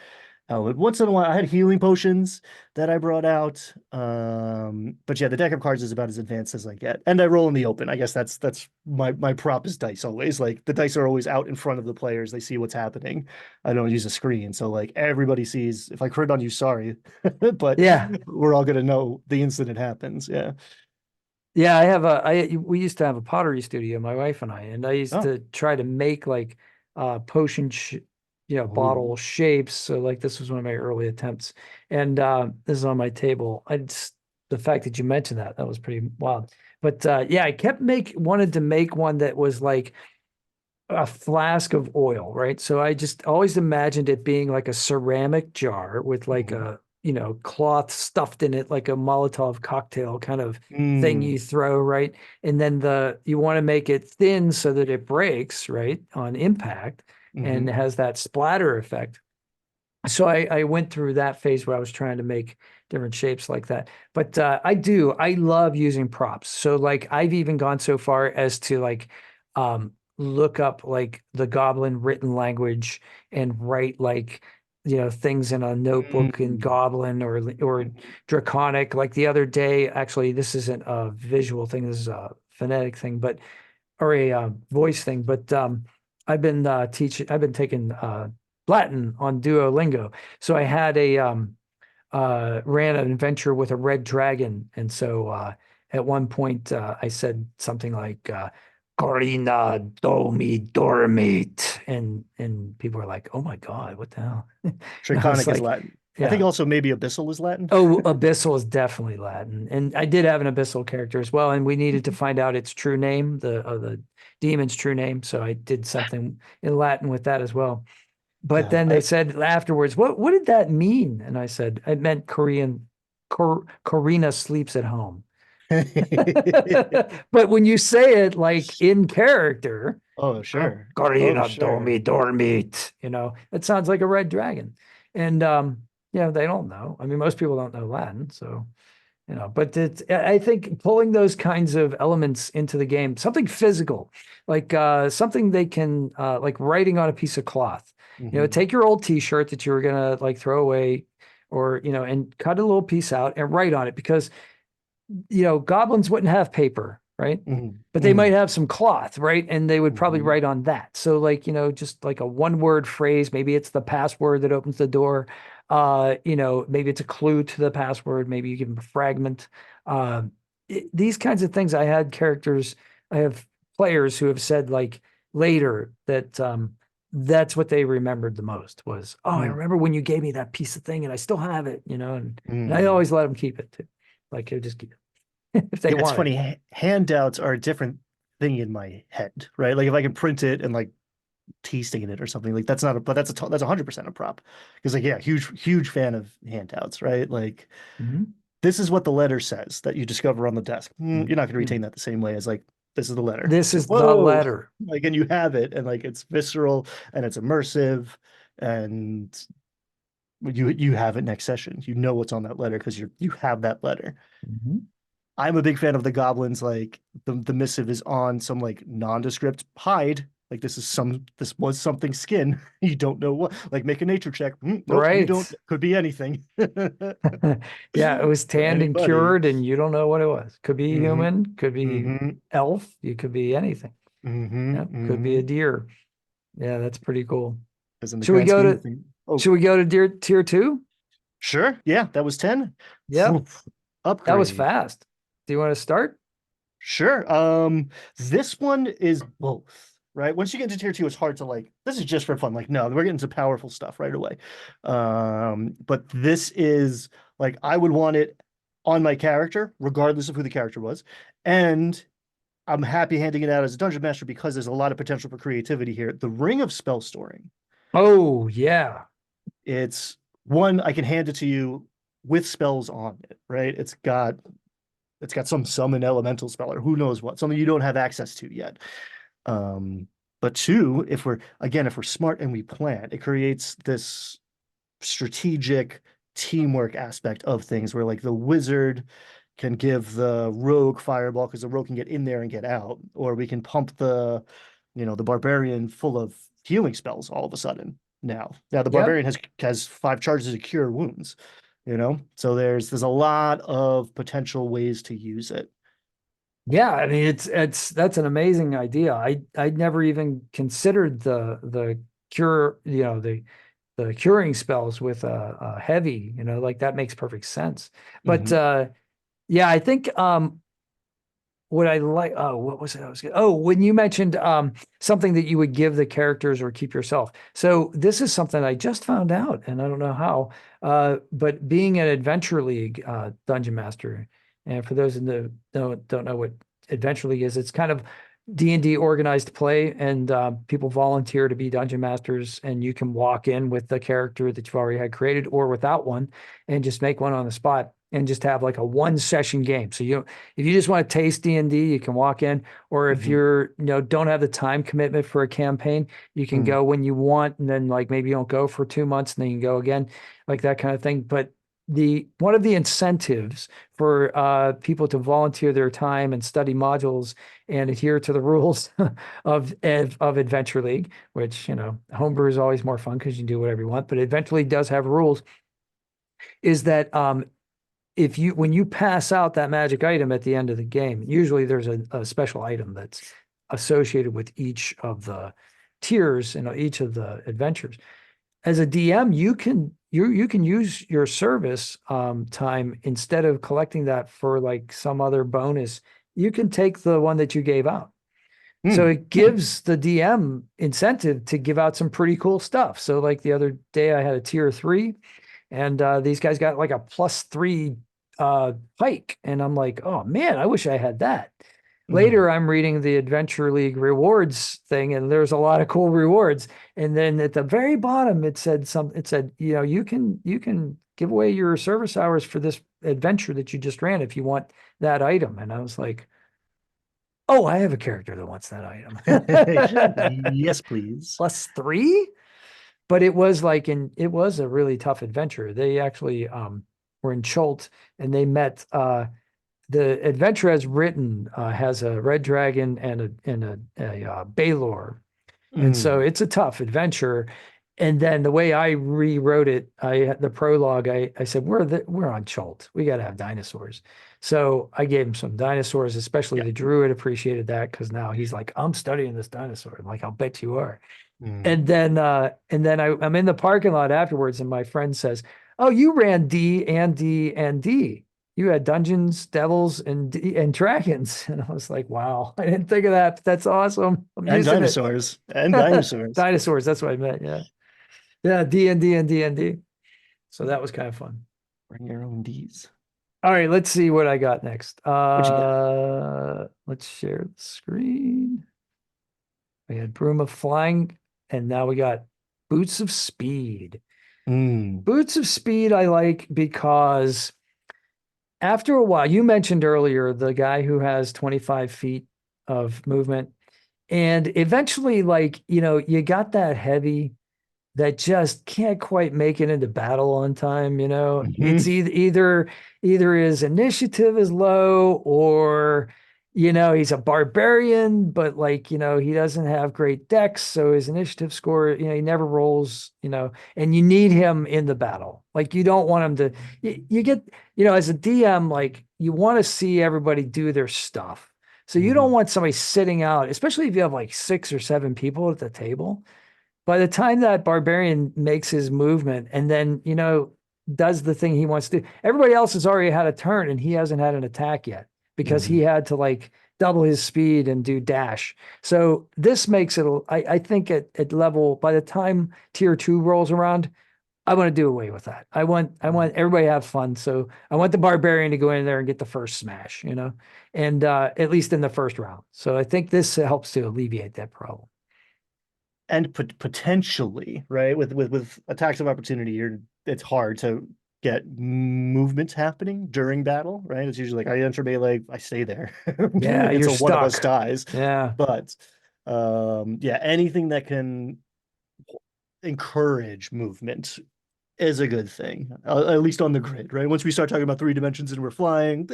element. Once in a while, I had healing potions that I brought out. But yeah, the deck of cards is about as advanced as I get. And I roll in the open. I guess that's my prop is dice always. Like the dice are always out in front of the players. They see what's happening. I don't use a screen. So like everybody sees if I crit on you, sorry. But Yeah. we're all gonna know the instant it happens. Yeah. Yeah, I have we used to have a pottery studio, my wife and I used Oh, to try to make like potion bottle oh, shapes. So like this was one of my early attempts. And this is on my table. The fact that you mentioned that was pretty wild. But yeah, I kept wanted to make one that was like a flask of oil, right? So I just always imagined it being like a ceramic jar with like mhm. a, cloth stuffed in it, like a Molotov cocktail kind of thing Mm, you throw, right? And then you want to make it thin so that it breaks, right, on impact and mhm. has that splatter effect. So I went through that phase where I was trying to make different shapes like that. But I love using props. So like I've even gone so far as to like look up like the goblin written language and write like things in a notebook in Mm, goblin or mhm. draconic. Like the other day, actually, this isn't a visual thing, this is a phonetic thing, but or a voice thing. But I've been taking Latin on Duolingo. So I had ran an adventure with a red dragon. And so at one point I said something like Corina domi dormit. And people were like, oh my God, what the hell? And I was Draconic is like, Latin. I think yeah. also maybe Abyssal is Latin. Oh, Abyssal is definitely Latin, and I did have an Abyssal character as well. And we needed to find out its true name, the demon's true name. So I did something in Latin with that as well. But Yeah, then they said afterwards, what did that mean? And I said it meant Korean. Corina sleeps at home. But when you say it like in character, Oh, sure. Oh, Corina sure. domi dormit, it sounds like a red dragon. And they don't know. I mean, most people don't know Latin, so but I think pulling those kinds of elements into the game, something physical, like something they can like writing on a piece of cloth. Hmm. Take your old t-shirt that you were gonna like throw away or and cut a little piece out and write on it because goblins wouldn't have paper, right? Hmm. But they might Hmm. have some cloth, right? And they would probably Hmm. write on that. So like, just like a one word phrase, maybe it's the password that opens the door. Maybe it's a clue to the password, maybe you give them a fragment. These kinds of things I have players who have said like later that that's what they remembered the most was, oh, I Hmm. remember when you gave me that piece of thing and I still have it, and I Hmm. always let them keep it too. Like they just keep it if they Yeah, it's want it. funny. Handouts are a different thing in my head, right? Like if I can print it and like tea stain it or something, like that's not a, but that's 100% a prop. Because like, yeah, huge fan of handouts, right? Like Mhm. this is what the letter says that you discover on the desk. You're not going to Mhm. retain that the same way as like this is the letter. This It's like, is the whoa, letter. like, and you have it, and like it's visceral and it's immersive, and you have it next session. You know what's on that letter because you have that letter. Mhm. I'm a big fan of the goblins. Like the missive is on some like nondescript hide. Like this was something skin. You don't know what. Like make a nature check. Nope, you don't. Right. Could be anything. Yeah, it was Could tanned and anybody. cured, and you don't know what it was. Could be Hmm. human, could be Hmm. elf, you could be anything. Hmm. Yeah, could be a Hmm. deer. Yeah, that's pretty cool. Because in the Should we grand go scheme of to things. Oh, should we go to tier two? sure. Yeah, that was 10. Yep, that was Upgrade. fast. Do you want to start? Sure. This one is both, right? Once you get into tier two, it's hard to like, this is just for fun. Like, no, we're getting to powerful stuff right away. But this is like, I would want it on my character, regardless of who the character was. And I'm happy handing it out as a dungeon master because there's a lot of potential for creativity here. The Ring of Spell Storing. Oh, yeah. It's one, I can hand it to you with spells on it, right? It's got some summon elemental spell or who knows what, something you don't have access to yet. Um, but two, if we're smart and we plan, it creates this strategic teamwork aspect of things where like the wizard can give the rogue fireball because the rogue can get in there and get out, or we can pump the barbarian full of healing spells all of a sudden. Now the Yep. barbarian has 5 charges to cure wounds. So there's a lot of potential ways to use it. Yeah, I mean it's that's an amazing idea. I'd never even considered the cure, the curing spells with a heavy, like that makes perfect sense. But Hmm. yeah, I think what I like, oh, what was it? Oh, when you mentioned something that you would give the characters or keep yourself. So this is something I just found out, and I don't know how. But being an Adventure League dungeon master, and for those in the don't know what Adventure League is, it's kind of D&D organized play, and people volunteer to be dungeon masters, and you can walk in with the character that you've already had created or without one, and just make one on the spot and just have like a one session game. So if you just want to taste D&D, you can walk in, or if Mhm. you're, don't have the time commitment for a campaign, you can Mm. go when you want, and then like maybe you don't go for 2 months and then you can go again, like that kind of thing. But the one of the incentives for people to volunteer their time and study modules and adhere to the rules of Adventure League, which, homebrew is always more fun because you can do whatever you want, but Adventure League does have rules, is that if you when you pass out that magic item at the end of the game, usually there's a special item that's associated with each of the tiers and each of the adventures. As a DM, you can use your service time instead of collecting that for like some other bonus. You can take the one that you gave out. So Mm. it gives the DM incentive to give out some pretty cool stuff. So like the other day I had a tier 3, and these guys got like a +3 pike. And I'm like, oh man, I wish I had that. Mm. Later, I'm reading the Adventure League rewards thing, and there's a lot of cool rewards. And then at the very bottom, it said, you can give away your service hours for this adventure that you just ran if you want that item. And I was like, oh, I have a character that wants that item. Yes, please. +3? But it was a really tough adventure. They actually were in Cholt, and they met the adventure as written has a red dragon and a Baylor. And so Mm. it's a tough adventure. And then the way I rewrote it, the prologue, I said, we're on Cholt. We got to have dinosaurs. So I gave him some dinosaurs, especially Yeah. the druid appreciated that, because now he's like, I'm studying this dinosaur. I'm like, I'll bet you are. Mm. And then I'm in the parking lot afterwards, and my friend says, "Oh, you ran D and D. You had dungeons, devils, and dragons." And I was like, "Wow, I didn't think of that, but that's awesome. I'm And using it." dinosaurs. And dinosaurs. Dinosaurs, that's what I meant. Yeah. Yeah, D&D. So that was kind of fun. Bring your own D's. All right, let's see what I got next. What you got? Let's share the screen. We had Broom of Flying, and now we got Boots of Speed. Mm. Boots of Speed I like because after a while, you mentioned earlier the guy who has 25 feet of movement, and eventually, like, you got that heavy that just can't quite make it into battle on time. Mhm. It's either his initiative is low, or he's a barbarian, but like, he doesn't have great dex, so his initiative score, he never rolls, and you need him in the battle. Like, you don't want him to, you get, as a DM, like, you want to see everybody do their stuff. So you don't Mhm. want somebody sitting out, especially if you have like 6 or 7 people at the table. By the time that barbarian makes his movement and then, does the thing he wants to do, everybody else has already had a turn and he hasn't had an attack yet because he Mhm. had to like double his speed and do dash. So this makes it, I think at level, by the time tier 2 rolls around, I want to do away with that. I want everybody to have fun. So I want the barbarian to go in there and get the first smash, and at least in the first round. So I think this helps to alleviate that problem. And potentially, right, with attacks of opportunity, it's hard to get movement happening during battle, right? It's usually like I enter melee, I stay there Yeah, you're until one of us stuck. dies. Yeah. But yeah, anything that can encourage movement is a good thing, at least on the grid, right? Once we start talking about 3 dimensions and we're flying,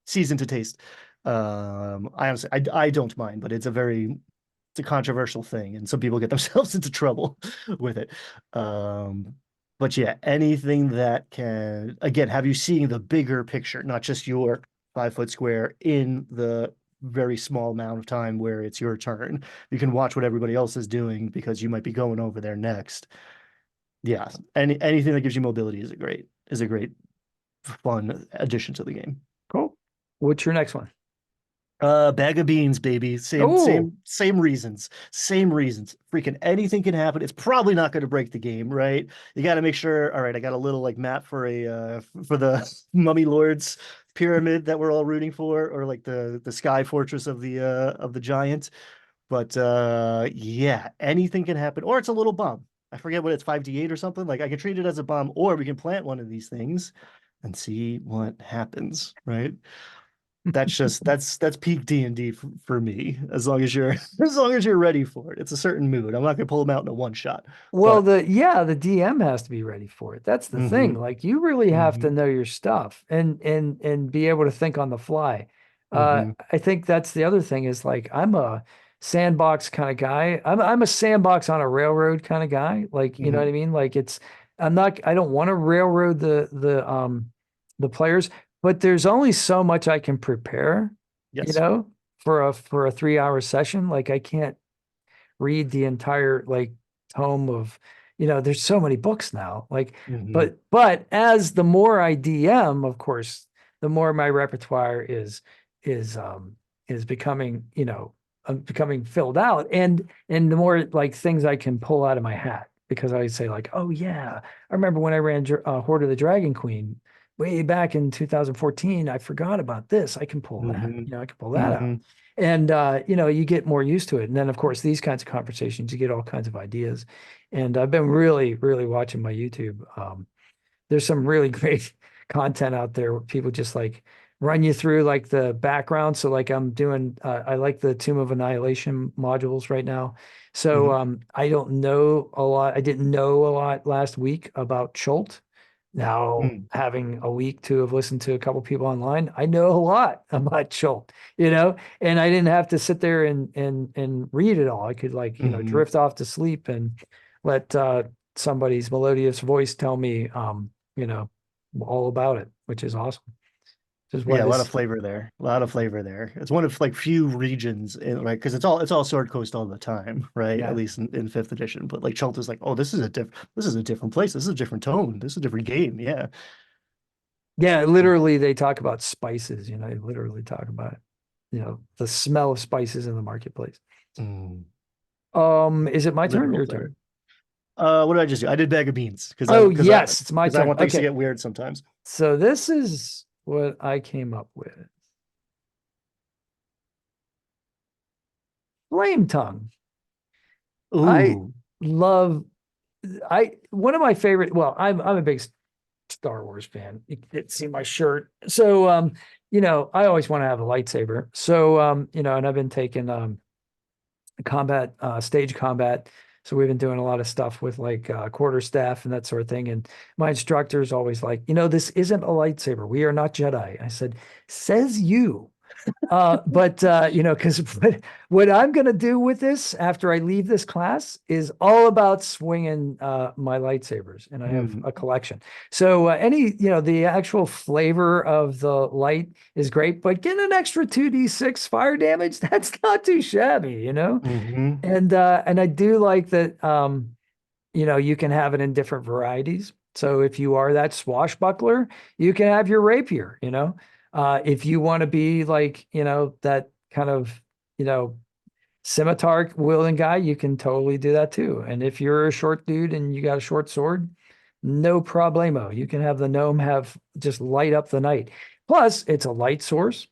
season to taste. I honestly, I don't mind, but it's a controversial thing, and some people get themselves into trouble with it. But yeah, anything that can again have you seeing the bigger picture, not just your 5 foot square in the very small amount of time where it's your turn. You can watch what everybody else is doing because you might be going over there next. Yeah, anything that gives you mobility is a great fun addition to the game. Cool. What's your next one? Bag of beans, baby. Same, Oh, same, same reasons. Same reasons. Freaking anything can happen. It's probably not going to break the game, right? You got to make sure. All right, I got a little like map for a for the Mummy Lord's pyramid that we're all rooting for, or like the Sky Fortress of the giant. But yeah, anything can happen, or it's a little bomb. I forget what it's 5d8 or something. Like I can treat it as a bomb, or we can plant one of these things and see what happens, right? That's peak D&D for me. As long as you're as long as you're ready for it. It's a certain mood. I'm not gonna pull them out in a one shot, well, but the DM has to be ready for it. That's the thing. hmm Like you really have to hmm know your stuff and be able to think on the fly. hmm I think that's the other thing is like I'm a sandbox kind of guy. I'm a sandbox on a railroad kind of guy. Like, you know what hmm I mean? Like I don't want to railroad the players, but there's only so much I can prepare, you yes. know, for a 3 hour session. Like I can't read the entire like tome of, there's so many books now. Like, hmm but as the more I DM, of course, the more my repertoire is um is becoming, becoming filled out, and the more like things I can pull out of my hat because I say like, oh yeah, I remember when I ran Horde of the Dragon Queen way back in 2014. I forgot about this. I can pull that. hmm I can pull that out. hmm And you get more used to it. And then of course these kinds of conversations, you get all kinds of ideas. And I've been really, really watching my YouTube. There's some really great content out there where people just like run you through like the background. So like I'm doing, I like the Tomb of Annihilation modules right now. So hmm I don't know a lot. I didn't know a lot last week about Chult. Now, mm having a week to have listened to a couple people online, I know a lot about Chult, and I didn't have to sit there and read it all. I could like, hmm drift off to sleep and let somebody's melodious voice tell me you know, all about it, which is awesome. Which is why Yeah, a lot of this, flavor there. A lot of flavor there. It's one of like few regions in right because it's all Sword Coast all the time, right? At yeah, least in fifth edition. But like Chult is like, oh, this is a different place. This is a different tone. This is a different game. Yeah. yeah. Literally, they talk about spices. They literally talk about the smell of spices in the marketplace. Mm, Is it my turn or literal your flavor. turn? What did I just do? I did bag of beans because Oh, yes, it's my I turn. want things to Okay, get weird sometimes. so this is what I came up with. Flame tongue. I Ooh. love I one of my favorite. Well, I'm a big Star Wars fan. You can see my shirt. So I always want to have a lightsaber. So and I've been taking combat, stage combat. So we've been doing a lot of stuff with like quarterstaff and that sort of thing. And my instructor is always like, this isn't a lightsaber. We are not Jedi. I said, says you. But because what I'm going to do with this after I leave this class is all about swinging my lightsabers, and I have Mm, a collection. So the actual flavor of the light is great, but getting an extra 2d6 fire damage, that's not too shabby. hmm And I do like that you can have it in different varieties. So if you are that swashbuckler, you can have your rapier. If you want to be like, that kind of, you know, scimitar wielding guy, you can totally do that too. And if you're a short dude and you got a short sword, no problemo. You can have the gnome have just light up the night. Plus, it's a light source.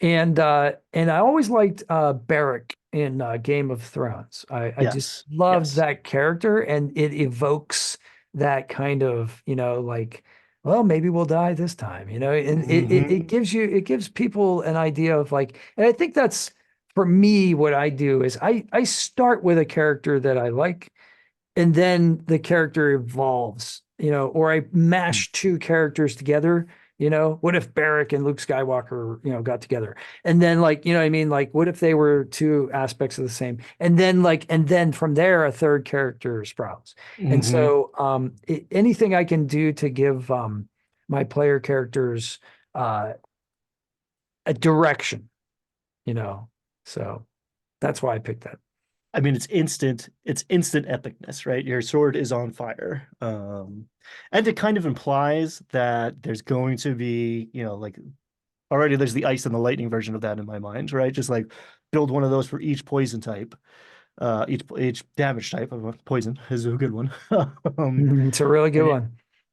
And I always liked Beric in Game of Thrones. I just Yes. loved Yes. that character, and it evokes that kind of, like, well, maybe we'll die this time, and it hmm gives people an idea of like, and I think that's for me what I do is I start with a character that I like, and then the character evolves, or I mash two characters together. What if Barrick and Luke Skywalker, got together? And then like, what I mean? Like, what if they were two aspects of the same? And then from there, a third character sprouts. And hmm so anything I can do to give my player characters uh, a direction, you know. So that's why I picked that. I mean, it's instant epicness, right? Your sword is on fire. And it kind of implies that there's going to be, like already there's the ice and the lightning version of that in my mind, right? Just like build one of those for each poison type. Each damage type of poison is a good one. It's a really good And one.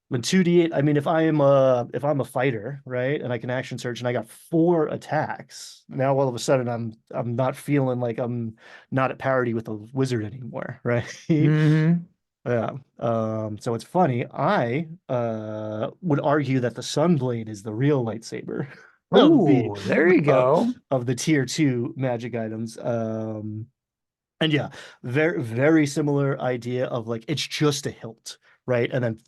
when 2d8, I mean, if I'm a fighter, right, and I can action surge and I got 4 attacks, now all of a sudden I'm not feeling like I'm not at parity with a wizard anymore, right? Hmm. Yeah. So it's funny. I would argue that the Sunblade is the real lightsaber of the Oh, there you uh, go. of the tier 2 magic items. And yeah, very similar idea of like it's just a hilt, right? And then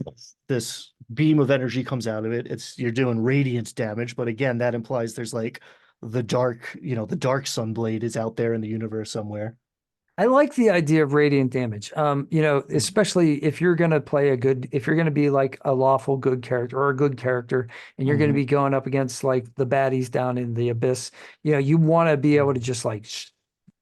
this beam of energy comes out of it. It's you're doing radiant damage, but again, that implies there's like the dark Sunblade is out there in the universe somewhere. I like the idea of radiant damage. Mm. Especially if you're going to play if you're going to be like a lawful good character or a good character, and you're going to Mhm. be going up against like the baddies down in the abyss, you want to be able to just like,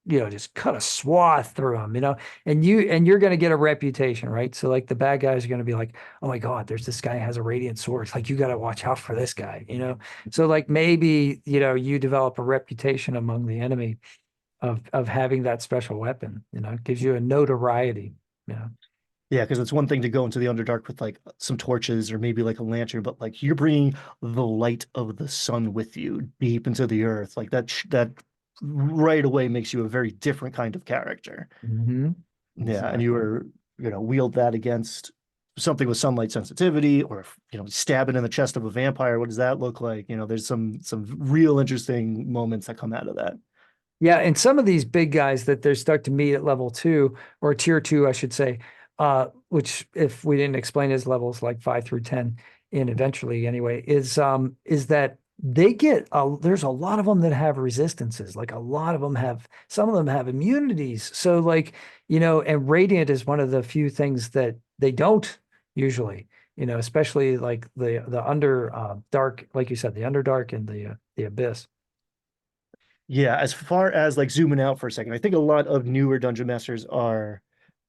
just cut a swath through them, and you're going to get a reputation, right? So like the bad guys are going to be like, oh my God, there's this guy who has a radiant sword. It's like, you got to watch out for this guy. So like maybe, you develop a reputation among the enemy of having that special weapon, it gives you a notoriety, you know. Yeah, because it's one thing to go into the Underdark with like some torches or maybe like a lantern, but like you're bringing the light of the sun with you deep into the earth. Like that right away makes you a very different kind of character. Hmm. Yeah, and you Exactly. were, wield that against something with sunlight sensitivity or, stab it in the chest of a vampire. What does that look like? There's some real interesting moments that come out of that. Yeah, and some of these big guys that they're stuck to meet at level 2 or tier 2, I should say, which if we didn't explain as levels like 5 through 10 and eventually anyway, is that there's a lot of them that have resistances. Like a lot of them have some of them have immunities. So like, and radiant is one of the few things that they don't usually, especially like the under dark, like you said, the underdark and the abyss. Yeah, as far as like zooming out for a second, I think a lot of newer dungeon masters are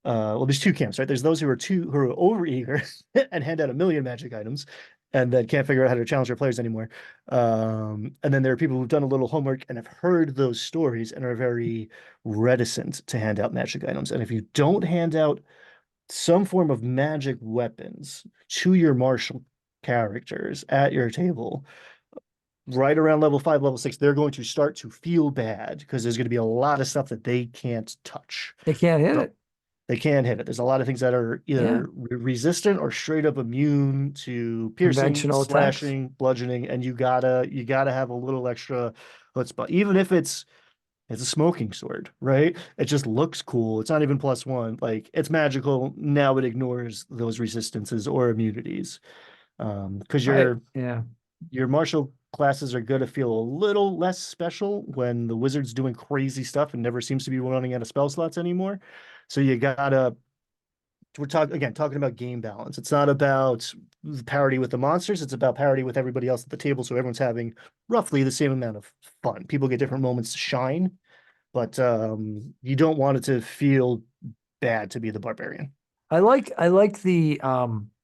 well, there's two camps, right? There's those who are overeager and hand out a million magic items and then can't figure out how to challenge their players anymore. And then there are people who've done a little homework and have heard those stories and are very reticent to hand out magic items. And if you don't hand out some form of magic weapons to your martial characters at your table, right around level 5, level 6, they're going to start to feel bad because there's going to be a lot of stuff that they can't touch. They can't hit So it. they can hit it. There's a lot of things that are Yeah. either resistant or straight up immune to piercing, Conventional attacks. slashing, bludgeoning, and you gotta have a little extra chutzpah. Even if it's a smoking sword, right? It just looks cool. It's not even +1. Like it's magical. Now it ignores those resistances or immunities. Because Right. Yeah. your martial classes are going to feel a little less special when the wizard's doing crazy stuff and never seems to be running out of spell slots anymore. So you gotta talking about game balance. It's not about parity with the monsters, it's about parity with everybody else at the table. So everyone's having roughly the same amount of fun. People get different moments to shine, but you don't want it to feel bad to be the barbarian. I like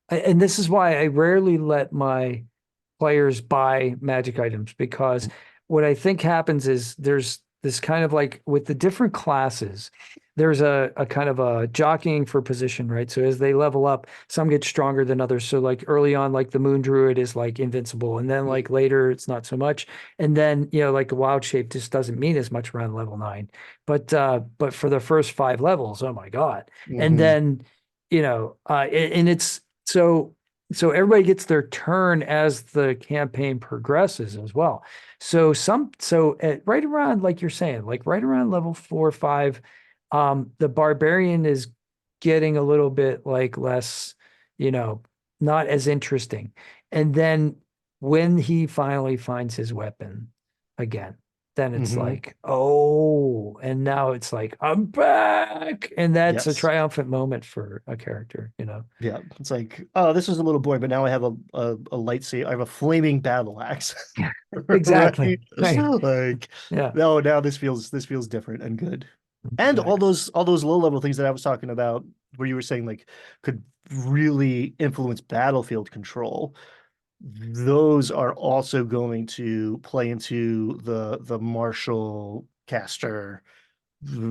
and this is why I rarely let my players buy magic items, because what I think happens is there's this kind of like with the different classes, there's a kind of a jockeying for position, right? So as they level up, some get stronger than others. So like early on, like the moon druid is like invincible, and then like later it's not so much. And then, like a wild shape just doesn't mean as much around level 9. But for the first 5 levels, oh my God. And Mm-hmm. then, and it's so everybody gets their turn as the campaign progresses as well. So at right around, like you're saying, like right around level 4 or 5, the barbarian is getting a little bit like less, you know, not as interesting. And then when he finally finds his weapon again, then it's Mm-hmm. like, oh, and now it's like, I'm back. And that's a Yes. triumphant moment for a character. Yeah, it's like, oh, this was a little boring, but now I have a lightsaber. I have a flaming battle axe, Exactly. right? Right. Like, Yeah. no, now this feels different and good. And all Exactly. those low level things that I was talking about, where you were saying like could really influence battlefield control. those are also going to play into the martial caster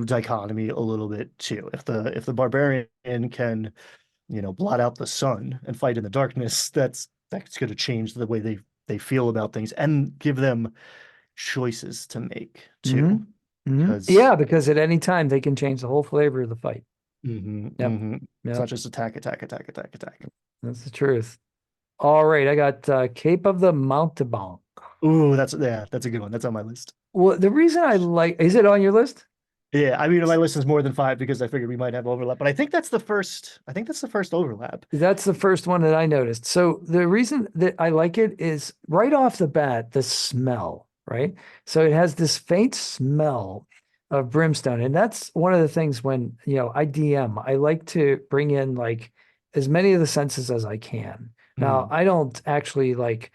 dichotomy a little bit too. If the barbarian can, blot out the sun and fight in the darkness, that's going to change the way they feel about things and give them choices to make Hmm. too. Hmm. Because Yeah, because at any time they can change the whole flavor of the fight. Yep. it's Yep. not just attack, attack, attack, attack, attack. That's the truth. All right, I got Cape of the Mountebank. Ooh, that's a good one. That's on my list. Well, the reason I like, is it on your list? Yeah, I mean, my list is more than five because I figured we might have overlap, but I think that's the first. I think that's the first overlap. That's the first one that I noticed. So the reason that I like it is right off the bat, the smell, right? So it has this faint smell of brimstone. And that's one of the things when, I DM, I like to bring in like as many of the senses as I can. Now, Mm. I don't actually like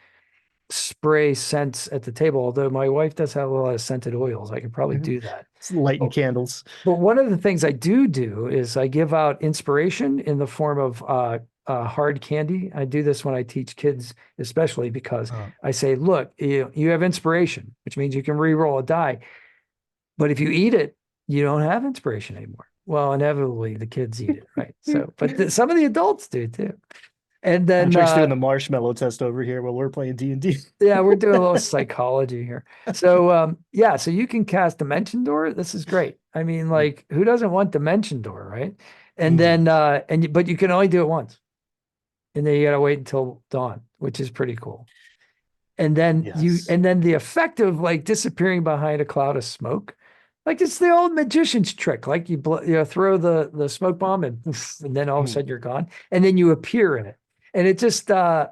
spray scents at the table, although my wife does have a lot of scented oils. I could probably do that. It's lighting candles. But one of the things I do is I give out inspiration in the form of hard candy. I do this when I teach kids, especially because Uh, I say, look, you have inspiration, which means you can re-roll a die. But if you eat it, you don't have inspiration anymore. Well, inevitably the kids eat it, right? So, but some of the adults do too. And then Patrick's doing the marshmallow test over here while we're playing D&D. yeah, we're doing a little psychology here. So yeah, so you can cast Dimension Door. This is great. I mean, like, who doesn't want Dimension Door, right? And Mm. then but you can only do it once. And then you gotta wait until dawn, which is pretty cool. Yes. And then the effect of like disappearing behind a cloud of smoke, like it's the old magician's trick. Like throw the smoke bomb and poof, and then all of a Mm. sudden you're gone, and then you appear in it, and it just I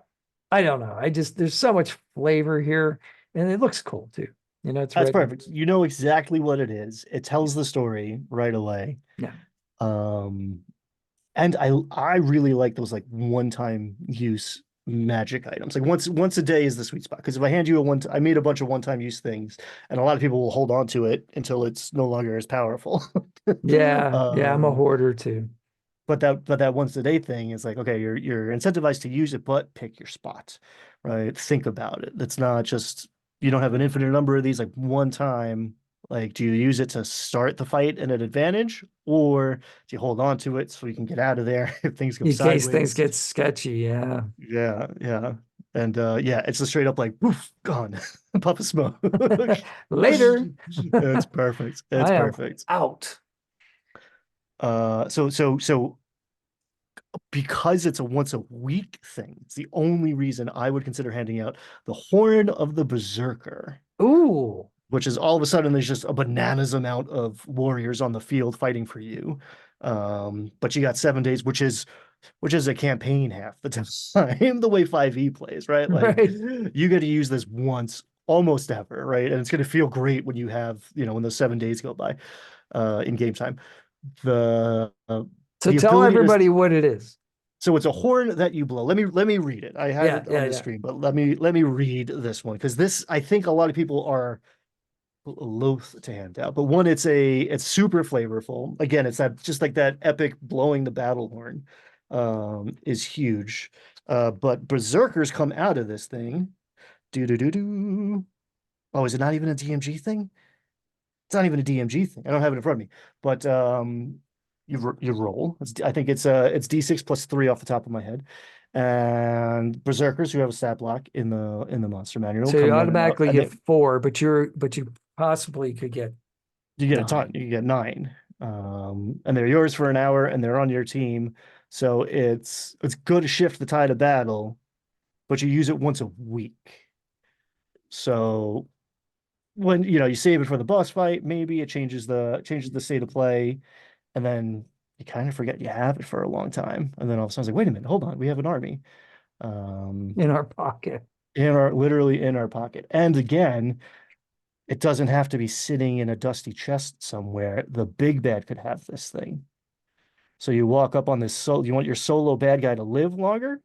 don't know. I just there's so much flavor here, and it looks cool too. It's That's red. perfect. You know exactly what it is. It tells the story right away. Yeah. Um, and I really like those like one-time use magic items. Like once a day is the sweet spot. Because if I hand you I made a bunch of one-time use things, and a lot of people will hold on to it until it's no longer as powerful. Yeah. Yeah. I'm a Um, hoarder too. but that once a day thing is like, okay, you're incentivized to use it, but pick your spot, right? Think about it. It's not just you don't have an infinite number of these like one time. Like, do you use it to start the fight at an advantage, or do you hold on to it so you can get out of there if things go In case things sideways? get sketchy. Yeah. Yeah, yeah. And yeah, it's a straight up like poof, gone. Puff of smoke. Later. It's perfect. It's I am perfect. out. So because it's a once a week thing, it's the only reason I would consider handing out the Horn of the Berserker, Ooh. which is all of a sudden there's just a bananas amount of warriors on the field fighting for you. But you got 7 days, which is a campaign half the time, the way 5e plays, right? Like Right. you get to use this once almost ever, right? And it's going to feel great when you have, when those 7 days go by in game time. The uh, So the tell ability to everybody what it is. so it's a horn that you blow. Let me read it. I have Yeah. it Yeah. on the Yeah. screen, but let me read this one because this I think a lot of people are loath to hand out. But one, it's super flavorful. Again, it's that just like that epic blowing the battle horn is huge. But berserkers come out of this thing. Do do do do. Oh, is it not even a DMG thing? It's not even a DMG thing. I don't have it in front of me, but you roll. I think it's D6 plus 3 off the top of my head. And berserkers who have a stat block in the monster manual So you come running out, automatically and get four, but you possibly could get you get a ton. nine. You get 9. And they're yours for an hour, and they're on your team. So it's good to shift the tide of battle, but you use it once a week. So when you save it for the boss fight, maybe it changes the state of play, and then you kind of forget you have it for a long time, and then all of a sudden it's like, wait a minute, hold on, we have an army, um, In our pocket. literally in our pocket. And again, it doesn't have to be sitting in a dusty chest somewhere. The big bad could have this thing. So you walk up on this you want your solo bad guy to live longer.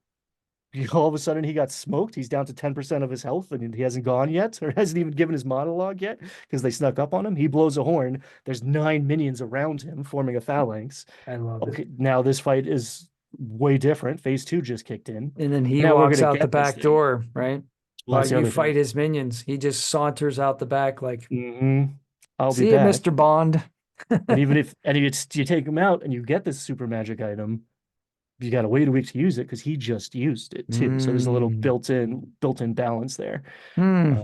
All of a sudden he got smoked. He's down to 10% of his health and he hasn't gone yet or hasn't even given his monologue yet because they snuck up on him. He blows a horn. There's 9 minions around him forming a phalanx. I love it. Okay, now this fight is way different. Phase 2 just kicked in. And then he Now we're walks gonna out the get this back thing. door, right? Well, While that's the you other thing. fight his minions. He just saunters out the back like, I'll be see you, back. Mr. Bond. And even if you take him out and you get this super magic item, you got to wait a week to use it because he just used it too. So there's a little Mm. built-in balance there. Hmm.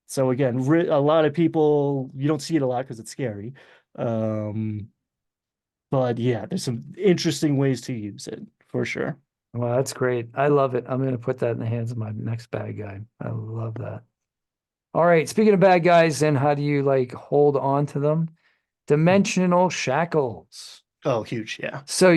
So again, a lot of people, you don't see it a lot because it's scary. Um, but yeah, there's some interesting ways to use it for sure. Well, that's great. I love it. I'm going to put that in the hands of my next bad guy. I love that. All right. Speaking of bad guys, then how do you like hold on to them? Dimensional shackles. Oh, huge. Yeah. So,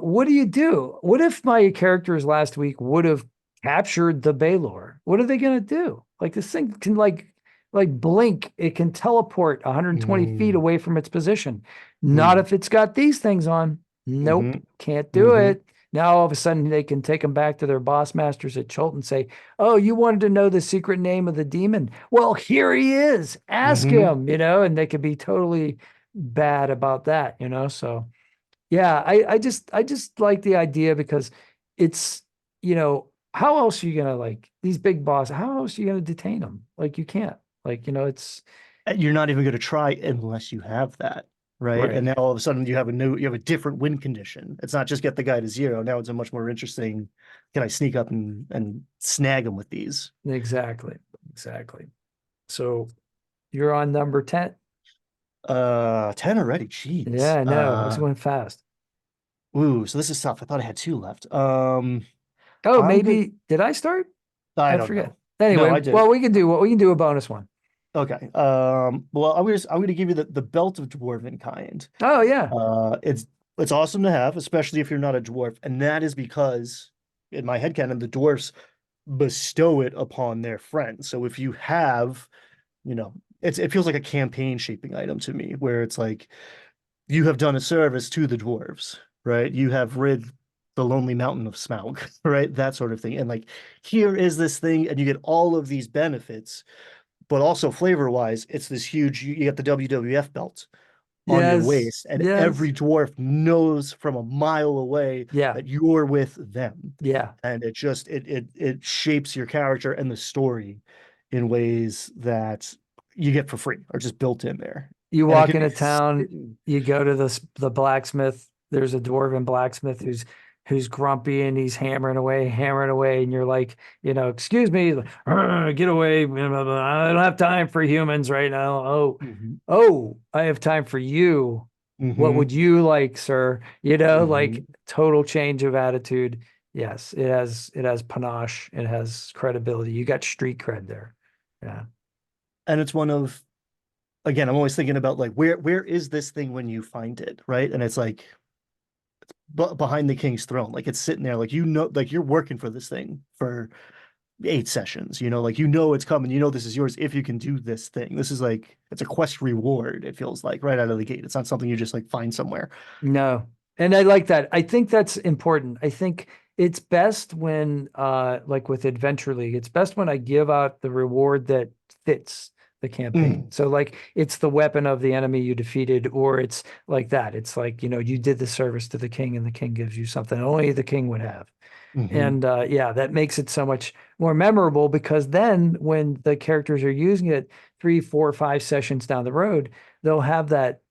what do you do? What if my characters last week would have captured the Baylor? What are they going to do? Like this thing can like blink. It can teleport 120 feet Mm, away from its position. Not mm, if it's got these things on. Nope, hmm can't do hmm it. Now all of a sudden they can take them back to their boss masters at Chult and say, "Oh, you wanted to know the secret name of the demon? Well, here he is. Ask hmm him." And they could be totally bad about that. So yeah, I just like the idea because it's, how else are you gonna like these big bosses? How else are you gonna detain them? Like you can't. Like, it's You're not even going to try unless you have that, right? right. And now all of a sudden you have a different win condition. It's not just get the guy to zero. Now it's a much more interesting, can I sneak up and snag him with these? Exactly. Exactly. So you're on number 10. 10 already. Yeah, Jeez. I know. It's going fast. Ooh, so this is tough. I thought I had two left. Oh, I'm good. maybe did I start? I I don't forget. know. No, Anyway, I did. well, we can do a bonus one. Okay. Well, I'm gonna give you the belt of dwarven kind. Oh yeah. It's awesome to have, especially if you're not a dwarf, and that is because in my headcanon, the dwarfs bestow it upon their friends. So if you have, it feels like a campaign shaping item to me, where it's like you have done a service to the dwarves, right? You have rid the lonely mountain of Smaug, right? That sort of thing. And like, here is this thing, and you get all of these benefits, but also flavor wise, it's this huge, you get the WWF belt on your Yes. waist, and Yes. every dwarf knows from a mile away Yeah. that you're with them. Yeah. And it shapes your character and the story in ways that you get for free or just built in there. You And it walk can be into town, you go to the blacksmith. There's a dwarven blacksmith who's grumpy and he's hammering away, and you're like, excuse me, get away. Blah, blah, blah. I don't have time for humans right now. Oh, Mhm, oh, I have time for you. What would mhm, you like, sir? Like mhm. total change of attitude. Yes, it has panache, it has credibility. You got street cred there. Yeah. And it's one of, again, I'm always thinking about like where is this thing when you find it, right? And it's like behind the king's throne, like it's sitting there, like like you're working for this thing for 8 sessions, like it's coming, this is yours if you can do this thing. This is like it's a quest reward, it feels like right out of the gate. It's not something you just like find somewhere. No. And I like that. I think that's important. I think it's best when like with Adventure League, it's best when I give out the reward that fits the campaign. Mm, So like it's the weapon of the enemy you defeated, or it's like that. It's like, you did the service to the king and the king gives you something only the king would have. hmm And yeah, that makes it so much more memorable because then when the characters are using it 3, 4, 5 sessions down the road, they'll have that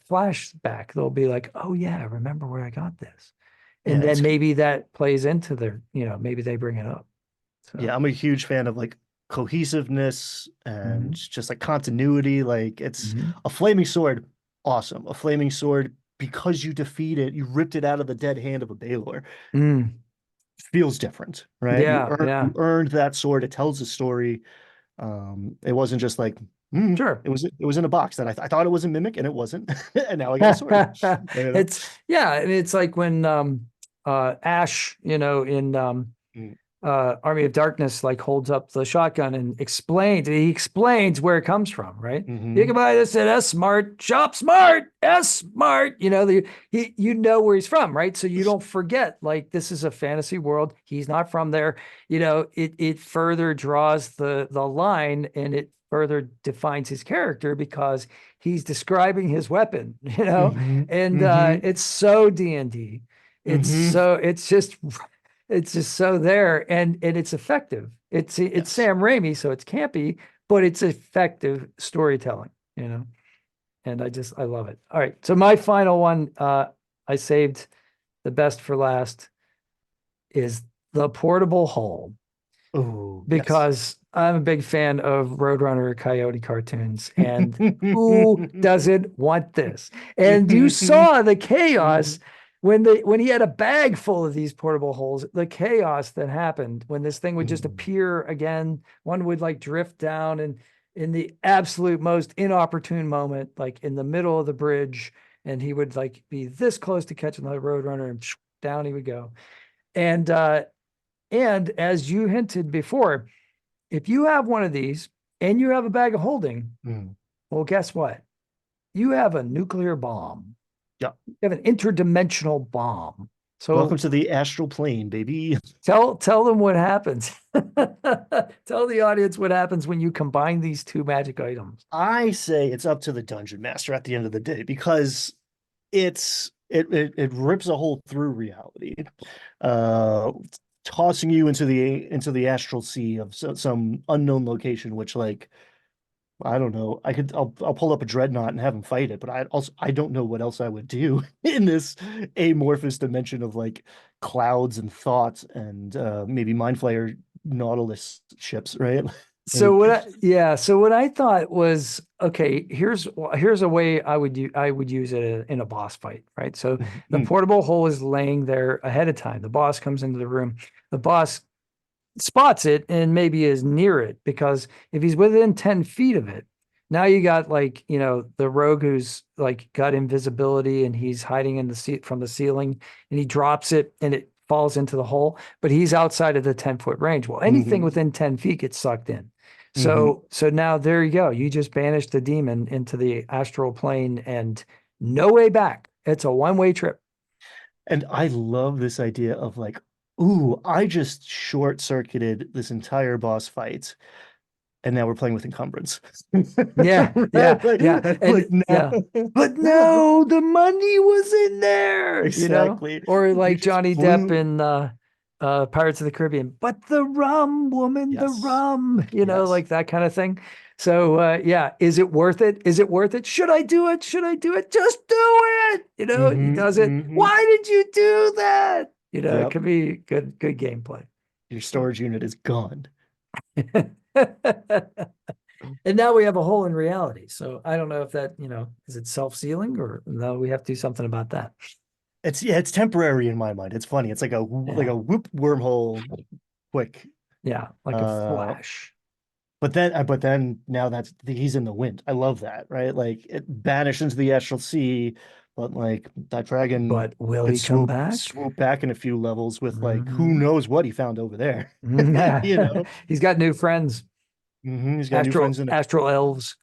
flashback. They'll be like, "Oh yeah, I remember where I got this," yeah, and then maybe that plays into their, maybe they bring it up. So, yeah, I'm a huge fan of like cohesiveness and mhm, just like continuity. Like it's mhm. a flaming sword, awesome. A flaming sword because you defeat it, you ripped it out of the dead hand of a Baylor. Mm, Feels different, right? yeah, You yeah, earned that sword. It tells a story. It wasn't just like sure. it was in a box that I thought it was a mimic and it wasn't, and now I got a sword. You know? It's yeah, and it's like when Ash, in Mm, Army of Darkness, like holds up the shotgun and he explains where it comes from, right? You hmm can buy this at S Smart, Shop Smart, S Smart. You know where he's from, right? So you don't forget, like this is a fantasy world. He's not from there. It further draws the line and it further defines his character because he's describing his weapon, hmm and hmm it's so D&D. Hmm. It's just so there, and it's effective. It's Yes. Sam Raimi, so it's campy, but it's effective storytelling, you know. And I love it. All right, so my final one, I saved the best for last, is the portable hole, Oh, yes. because I'm a big fan of Roadrunner Coyote cartoons, and who doesn't want this? And you saw the chaos when he had a bag full of these portable holes, the chaos that happened when this thing would just appear again. One would like drift down, and in the absolute most inopportune moment, like in the middle of the bridge, and he would like be this close to catching the Roadrunner, and down he would go. And as you hinted before, if you have one of these and you have a bag of holding, Mm. well, guess what? You have a nuclear bomb. Yeah. You have an interdimensional bomb. Welcome So to the astral plane, baby. tell them what happens. Tell the audience what happens when you combine these two magic items. I say it's up to the dungeon master at the end of the day because it rips a hole through reality, uh, tossing you into the astral sea of some unknown location, which like I don't know. I'll pull up a dreadnought and have him fight it, but I don't know what else I would do in this amorphous dimension of like clouds and thoughts and maybe Mind Flayer Nautilus ships, right? So Like, so what I thought was, okay, here's a way I would use it in a boss fight, right? So the mm, portable hole is laying there ahead of time. The boss comes into the room. The boss spots it and maybe is near it, because if he's within 10 feet of it, now you got like, the rogue who's like got invisibility and he's hiding in the seat from the ceiling, and he drops it and it falls into the hole, but he's outside of the 10-foot range. Well, anything mhm, within 10 feet gets sucked in. mhm. So now there you go. You just banished the demon into the astral plane, and no way back. It's a one-way trip. And I love this idea of like, ooh, I just short-circuited this entire boss fight, and now we're playing with encumbrance. Yeah, yeah, yeah. Like And now, yeah. But no, the money was in there, exactly. Or You like just Johnny Depp blew. in Pirates of the Caribbean. But the rum, woman, the Yes. rum, Yes. like that kind of thing. So yeah, is it worth it? Is it worth it? Should I do it? Should I do it? Just do it. He Hmm. does it. Hmm. Why did you do that? It Yep. could be good gameplay. Your storage unit is gone. And now we have a hole in reality. So I don't know if that, is it self-sealing, or no, we have to do something about that. It's yeah, it's temporary in my mind. It's funny. It's like Yeah. a whoop wormhole quick. Yeah. Like a Uh, flash. but then now he's in the wind. I love that, right? Like it banished into the astral sea, but like that dragon But will could he come back? swoop back in a few levels with like who Mhm. knows what he found over there. You Mhm. know? He's got new friends, He's got new friends and astral elves.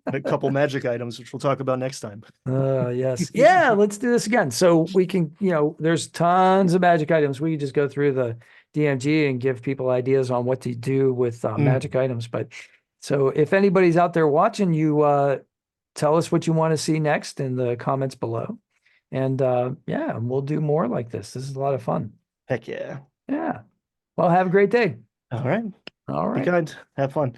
a couple magic items, which we'll talk about next time. Yes. Yeah, let's do this again. So we can, there's tons of magic items. We can just go through the DMG and give people ideas on what to do with magic Mm, items. But so if anybody's out there watching, you tell us what you want to see next in the comments below. And yeah, we'll do more like this. This is a lot of fun. heck yeah. Yeah. Well, have a great day. All right. All Be right. kind. Have fun.